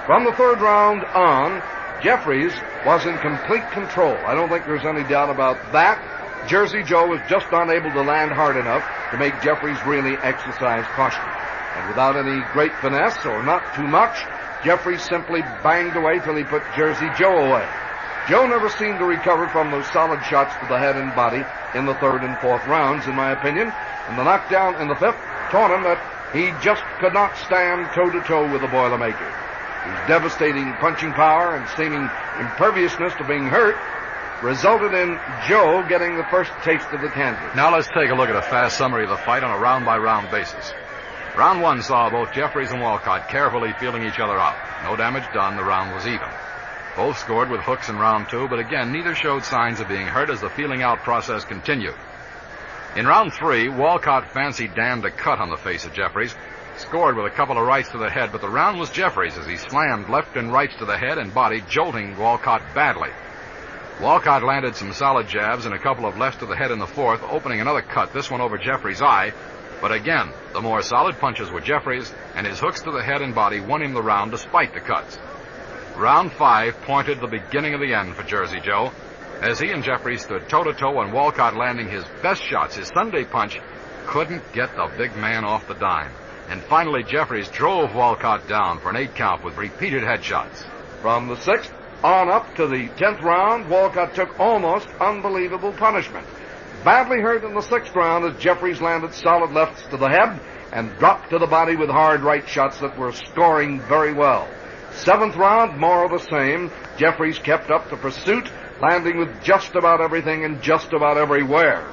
From the 3rd round on, Jeffries was in complete control. I don't think there's any doubt about that. Jersey Joe was just unable to land hard enough to make Jeffries really exercise caution. And without any great finesse, or not too much, Jeffries simply banged away till he put Jersey Joe away. Joe never seemed to recover from those solid shots to the head and body in the 3rd and 4th rounds, in my opinion. And the knockdown in the 5th taught him that he just could not stand toe-to-toe with the Boilermaker. His devastating punching power and seeming imperviousness to being hurt resulted in Joe getting the first taste of the canvas. Now let's take a look at a fast summary of the fight on a round-by-round basis. Round 1 saw both Jeffries and Walcott carefully feeling each other out. No damage done, the round was even. Both scored with hooks in round 2, but again, neither showed signs of being hurt as the feeling out process continued. In round 3, Walcott fancied damned a cut on the face of Jeffries, scored with a couple of rights to the head, but the round was Jeffries as he slammed left and rights to the head and body, jolting Walcott badly. Walcott landed some solid jabs and a couple of lefts to the head in the 4th, opening another cut, this one over Jeffries' eye, but again, the more solid punches were Jeffries, and his hooks to the head and body won him the round despite the cuts. Round 5 pointed the beginning of the end for Jersey Joe, as he and Jeffries stood toe-to-toe and Walcott landing his best shots. His Sunday punch couldn't get the big man off the dime. And finally, Jeffries drove Walcott down for an 8 count with repeated headshots. From the 6th on up to the 10th round, Walcott took almost unbelievable punishment. Badly hurt in the 6th round as Jeffries landed solid lefts to the head and dropped to the body with hard right shots that were scoring very well. 7th round, more of the same. Jeffries kept up the pursuit, landing with just about everything and just about everywhere.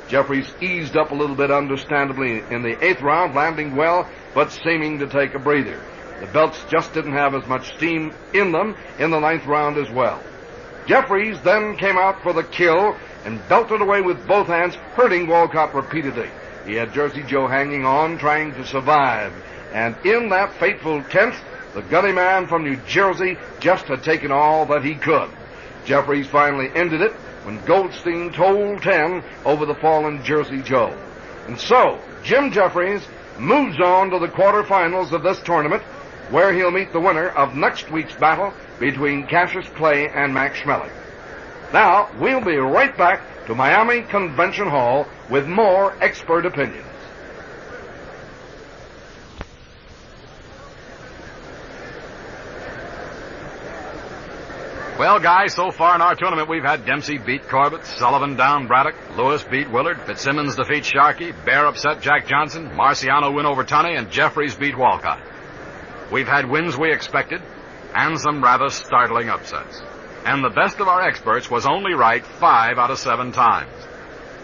Jeffries eased up a little bit, understandably, in the 8th round, landing well, but seeming to take a breather. The belts just didn't have as much steam in them in the 9th round as well. Jeffries then came out for the kill and belted away with both hands, hurting Walcott repeatedly. He had Jersey Joe hanging on, trying to survive. And in that fateful 10th, the gunny man from New Jersey just had taken all that he could. Jeffries finally ended it when Goldstein told 10 over the fallen Jersey Joe. And so, Jim Jeffries moves on to the quarterfinals of this tournament, where he'll meet the winner of next week's battle between Cassius Clay and Max Schmeling. Now, we'll be right back to Miami Convention Hall with more expert opinions. Well, guys, so far in our tournament, we've had Dempsey beat Corbett, Sullivan down Braddock, Lewis beat Willard, Fitzsimmons defeat Sharkey, Bear upset Jack Johnson, Marciano win over Tunney, and Jeffries beat Walcott. We've had wins we expected, and some rather startling upsets. And the best of our experts was only right 5 out of 7 times.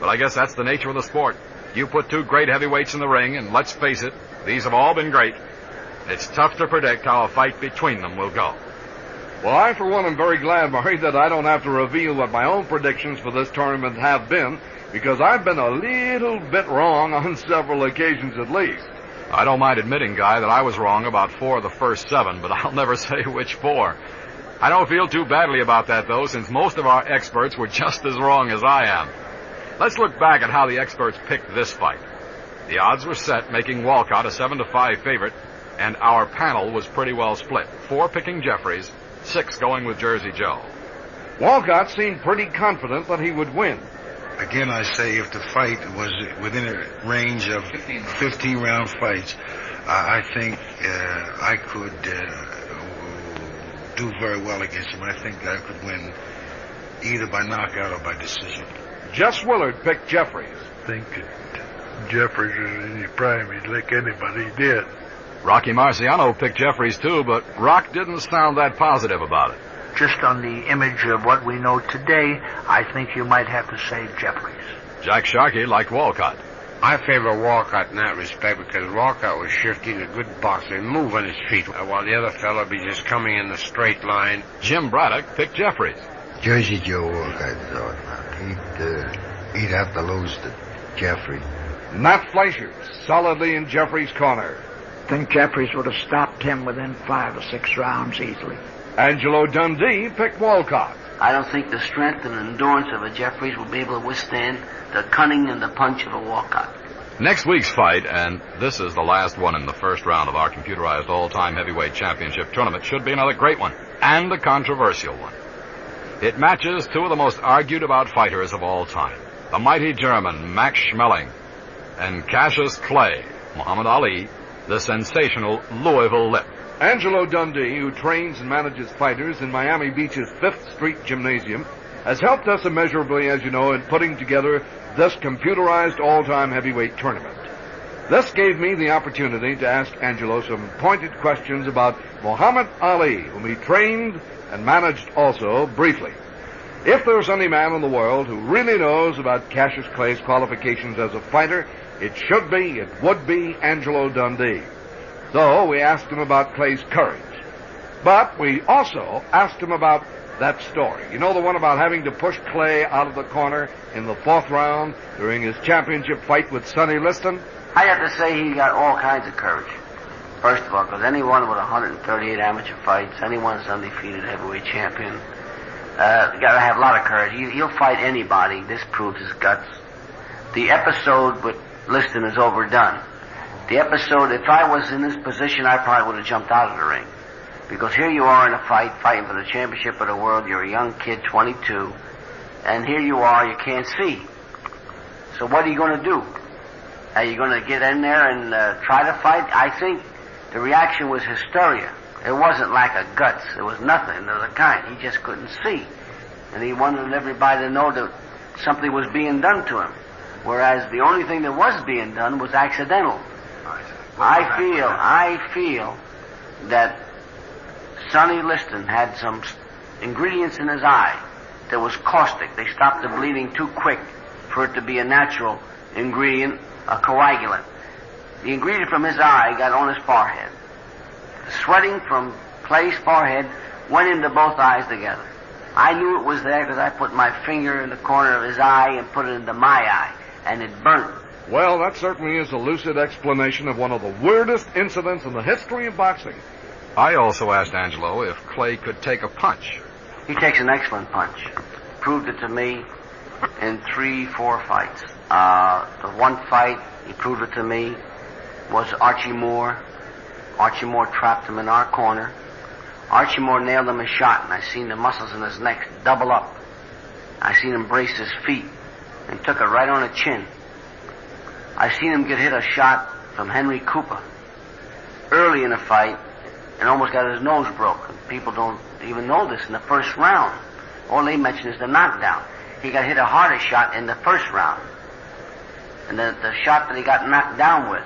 But I guess that's the nature of the sport. You put 2 great heavyweights in the ring, and let's face it, these have all been great. It's tough to predict how a fight between them will go. Well, I, for one, am very glad, Murray, that I don't have to reveal what my own predictions for this tournament have been, because I've been a little bit wrong on several occasions at least. I don't mind admitting, Guy, that I was wrong about 4 of the first 7, but I'll never say which 4. I don't feel too badly about that, though, since most of our experts were just as wrong as I am. Let's look back at how the experts picked this fight. The odds were set, making Walcott a 7-5 favorite, and our panel was pretty well split. 4 picking Jeffries, 6 going with Jersey Joe. Walcott seemed pretty confident that he would win. Again, I say if the fight was within a range of 15-round fights, I think I could do very well against him. I think I could win either by knockout or by decision. Jess Willard picked Jeffries. I think Jeffries is in his prime. He'd lick anybody. He did. Rocky Marciano picked Jeffries, too, but Rock didn't sound that positive about it. Just on the image of what we know today, I think you might have to say Jeffries. Jack Sharkey liked Walcott. I favor Walcott in that respect because Walcott was shifty and a good boxer and move on his feet, while the other fellow be just coming in the straight line. Jim Braddock picked Jeffries. Jersey Joe Walcott, he'd have to lose to Jeffrey. Nat Fleischer, solidly in Jeffries' corner. I think Jeffries would have stopped him within 5 or 6 rounds easily. Angelo Dundee picked Walcott. I don't think the strength and endurance of a Jeffries will be able to withstand the cunning and the punch of a Walcott. Next week's fight, and this is the last one in the first round of our computerized all-time heavyweight championship tournament, should be another great one, and a controversial one. It matches 2 of the most argued-about fighters of all time, the mighty German Max Schmeling and Cassius Clay, Muhammad Ali, the sensational Louisville Lip. Angelo Dundee, who trains and manages fighters in Miami Beach's 5th Street Gymnasium, has helped us immeasurably, as you know, in putting together this computerized all-time heavyweight tournament. This gave me the opportunity to ask Angelo some pointed questions about Muhammad Ali, whom he trained and managed also briefly. If there's any man in the world who really knows about Cassius Clay's qualifications as a fighter, it would be Angelo Dundee. So we asked him about Clay's courage. But we also asked him about that story. You know, the one about having to push Clay out of the corner in the 4th round during his championship fight with Sonny Liston? I have to say he got all kinds of courage. First of all, because anyone with 138 amateur fights, anyone that's undefeated heavyweight champion, got to have a lot of courage. He'll fight anybody. This proves his guts. The episode with Liston is overdone. The episode, if I was in this position, I probably would have jumped out of the ring. Because here you are in a fight, fighting for the championship of the world. You're a young kid, 22. And here you are, you can't see. So what are you going to do? Are you going to get in there and try to fight? I think the reaction was hysteria. It wasn't lack of guts. There was nothing of the kind. He just couldn't see. And he wanted everybody to know that something was being done to him. Whereas the only thing that was being done was accidental. I feel that Sonny Liston had some ingredients in his eye that was caustic. They stopped the bleeding too quick. for it to be a natural ingredient, a coagulant. The ingredient from his eye got on his forehead. The sweating from Clay's forehead went into both eyes together. I knew it was there because I put my finger in the corner of his eye and put it into my eye, and it burnt. Well, that certainly is a lucid explanation of one of the weirdest incidents in the history of boxing. I also asked Angelo if Clay could take a punch. He takes an excellent punch. Proved it to me in 3-4 fights. The one fight he proved it to me was Archie Moore. Archie Moore trapped him in our corner. Archie Moore nailed him a shot, and I seen the muscles in his neck double up. I seen him brace his feet and took it right on the chin. I seen him get hit a shot from Henry Cooper early in the fight and almost got his nose broken. People don't even know this in the first round. All they mention is the knockdown. He got hit a harder shot in the first round. And the shot that he got knocked down with,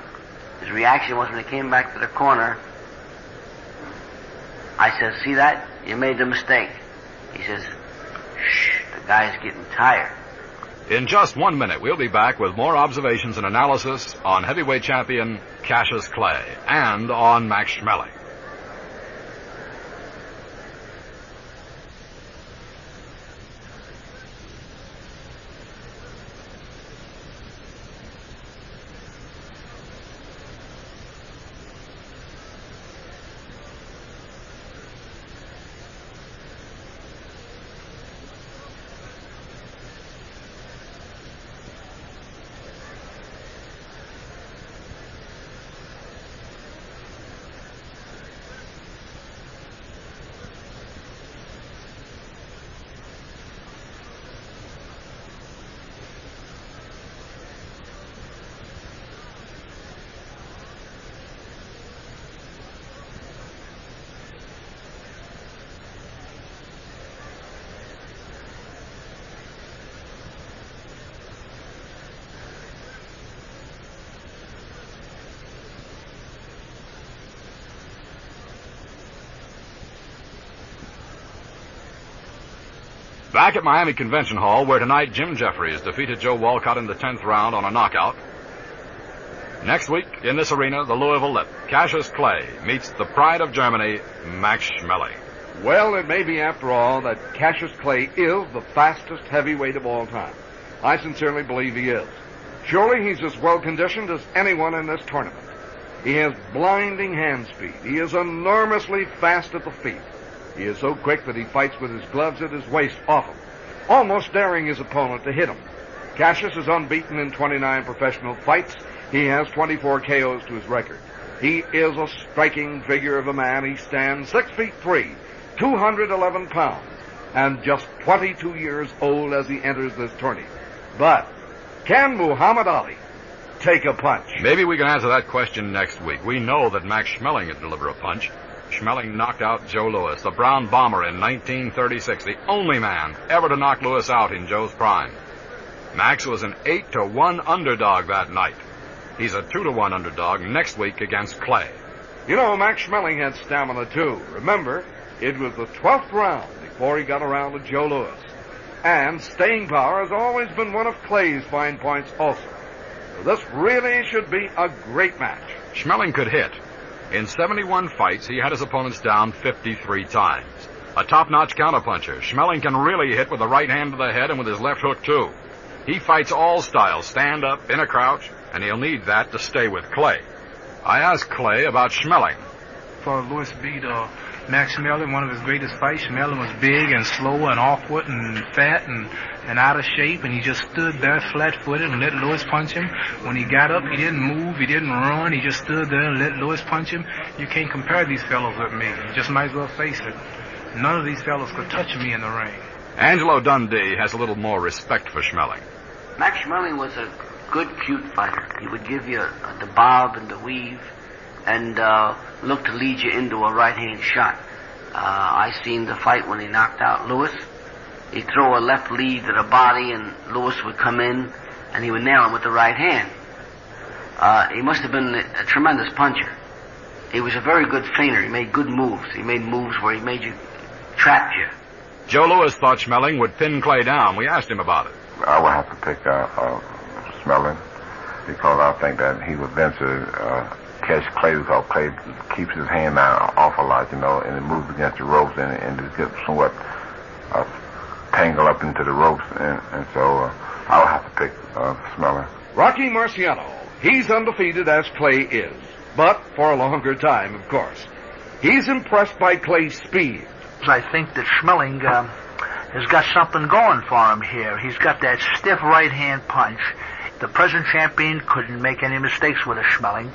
his reaction was when he came back to the corner, I said, "See that? You made the mistake." He says, "Shh, the guy's getting tired." In just 1 minute, we'll be back with more observations and analysis on heavyweight champion Cassius Clay and on Max Schmeling. Back at Miami Convention Hall, where tonight Jim Jeffries defeated Joe Walcott in the 10th round on a knockout. Next week, in this arena, the Louisville Lip, Cassius Clay meets the pride of Germany, Max Schmeling. Well, it may be, after all, that Cassius Clay is the fastest heavyweight of all time. I sincerely believe he is. Surely he's as well-conditioned as anyone in this tournament. He has blinding hand speed. He is enormously fast at the feet. He is so quick that he fights with his gloves at his waist often, almost daring his opponent to hit him. Cassius is unbeaten in 29 professional fights. He has 24 KOs to his record. He is a striking figure of a man. He stands 6'3", 211 pounds, and just 22 years old as he enters this tourney. But can Muhammad Ali take a punch? Maybe we can answer that question next week. We know that Max Schmeling can deliver a punch. Schmeling knocked out Joe Louis, the Brown Bomber, in 1936, the only man ever to knock Louis out in Joe's prime. Max was an 8-1 underdog that night. He's a 2-1 underdog next week against Clay. You know, Max Schmeling had stamina, too. Remember, it was the 12th round before he got around to Joe Louis. And staying power has always been one of Clay's fine points also. So this really should be a great match. Schmeling could hit. In 71 fights, he had his opponents down 53 times. A top-notch counterpuncher, Schmeling can really hit with the right hand to the head and with his left hook, too. He fights all styles, stand up, in a crouch, and he'll need that to stay with Clay. I asked Clay about Schmeling. For Louis beat Max Schmeling, one of his greatest fights. Schmeling was big and slow and awkward and fat and out of shape, and he just stood there flat-footed and let Louis punch him. When he got up, he didn't move, he didn't run, he just stood there and let Louis punch him. You can't compare these fellows with me. You just might as well face it. None of these fellows could touch me in the ring. Angelo Dundee has a little more respect for Schmeling. Max Schmeling was a good, cute fighter. He would give you the bob and the weave and look to lead you into a right-hand shot. I seen the fight when he knocked out Louis. He'd throw a left lead to the body, and Louis would come in, and he would nail him with the right hand. He must have been a tremendous puncher. He was a very good feiner. He made good moves. He made moves where he trap you. Joe Louis thought Schmeling would pin Clay down. We asked him about it. I would have to pick Schmeling, because I think that he would eventually catch Clay, because Clay keeps his hand down an awful lot, you know, and it moves against the ropes and just gets somewhat tangled up into the ropes, and so I would have to pick Schmeling. Rocky Marciano, he's undefeated as Clay is, but for a longer time, of course. He's impressed by Clay's speed. I think that Schmeling has got something going for him here. He's got that stiff right-hand punch. The present champion couldn't make any mistakes with a Schmeling,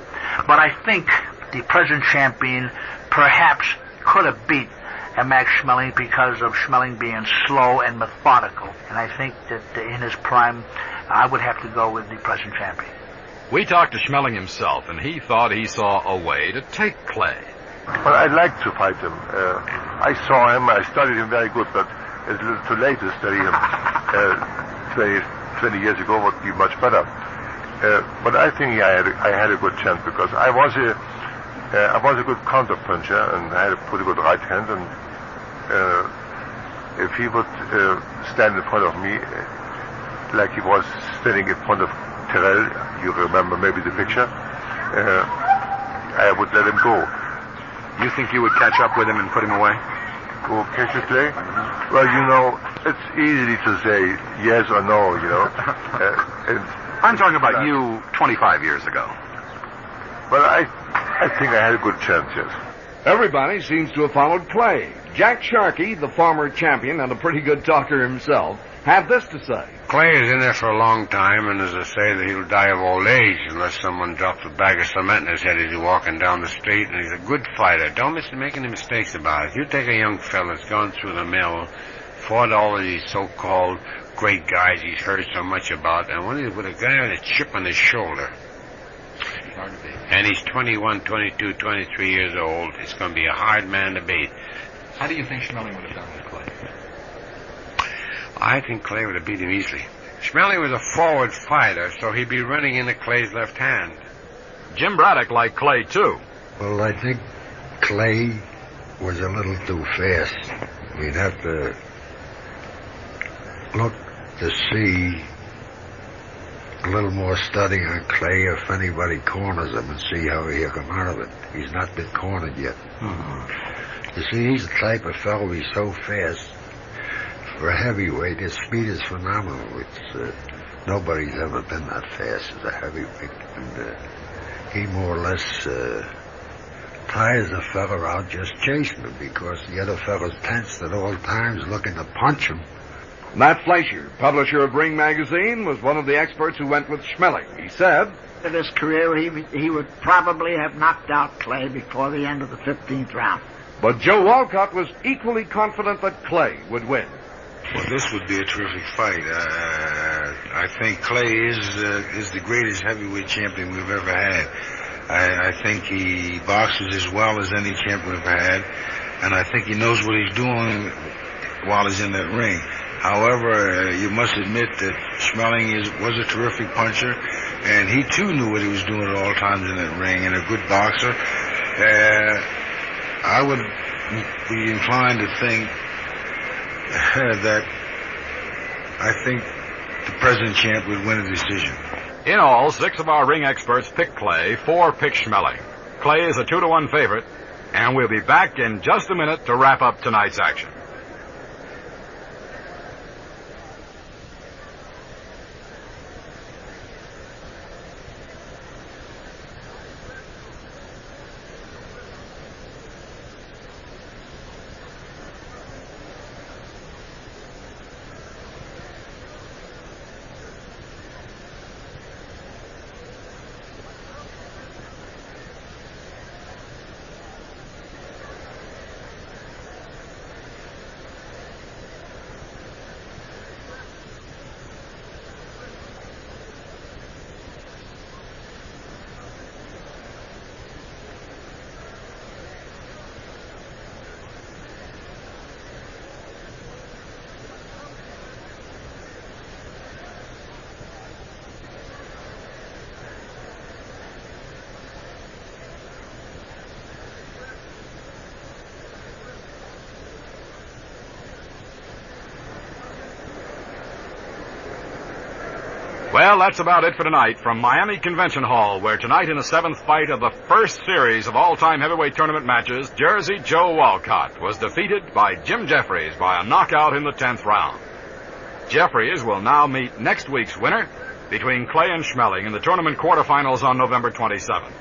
but I think the present champion perhaps could have beat a Max Schmeling because of Schmeling being slow and methodical. And I think that in his prime, I would have to go with the present champion. We talked to Schmeling himself, and he thought he saw a way to take Clay. Well, I'd like to fight him. I saw him, I studied him very good, but it's a little too late to study him. 20 years ago would be much better. But I think I had a good chance, because I was a good counter puncher, and I had a pretty good right hand, and if he would stand in front of me like he was standing in front of Terrell, you remember maybe the picture, I would let him go. You think you would catch up with him and put him away? Go catch the Clay? Well, you know, it's easy to say yes or no, you know. I'm talking about you 25 years ago. Well, I think I had a good chance, yes. Everybody seems to have followed Clay. Jack Sharkey, the former champion and a pretty good talker himself, had this to say. Clay is in there for a long time, and as I say, that he'll die of old age unless someone drops a bag of cement in his head as he's walking down the street, and he's a good fighter. Don't make any mistakes about it. You take a young fella that's gone through the mill, fought all of these so-called great guys he's heard so much about, and when he's with a guy with a chip on his shoulder, and he's 21, 22, 23 years old, it's going to be a hard man to beat. How do you think Schmeling would have done with Clay? I think Clay would have beat him easily. Schmeling was a forward fighter, so he'd be running into Clay's left hand. Jim Braddock liked Clay, too. Well, I think Clay was a little too fast. We'd have to look to see a little more study on Clay if anybody corners him and see how he'll come out of it. He's not been cornered yet. Mm-hmm. You see, he's the type of fellow, he's so fast. For a heavyweight, his speed is phenomenal. Nobody's ever been that fast as a heavyweight. And he more or less tires the fella out just chasing him, because the other fella's tensed at all times looking to punch him. Matt Fleischer, publisher of Ring Magazine, was one of the experts who went with Schmeling. He said, in his career, he would probably have knocked out Clay before the end of the 15th round. But Joe Walcott was equally confident that Clay would win. Well, this would be a terrific fight. I think Clay is the greatest heavyweight champion we've ever had. I think he boxes as well as any champion we've ever had, and I think he knows what he's doing while he's in that ring. However, you must admit that Schmeling was a terrific puncher, and he too knew what he was doing at all times in that ring, and a good boxer. I would be inclined to think that I think the present champ would win a decision. In all, 6 of our ring experts picked Clay, 4 picked Schmeling. Clay is a 2-1 favorite, and we'll be back in just a minute to wrap up tonight's action. Well, that's about it for tonight from Miami Convention Hall, where tonight in the 7th fight of the first series of all-time heavyweight tournament matches, Jersey Joe Walcott was defeated by Jim Jeffries by a knockout in the 10th round. Jeffries will now meet next week's winner between Clay and Schmeling in the tournament quarterfinals on November 27th.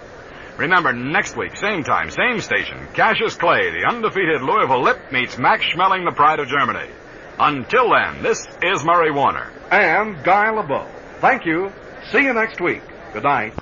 Remember, next week, same time, same station, Cassius Clay, the undefeated Louisville Lip, meets Max Schmeling, the pride of Germany. Until then, this is Murray Warner. And Guy LeBeau. Thank you. See you next week. Good night.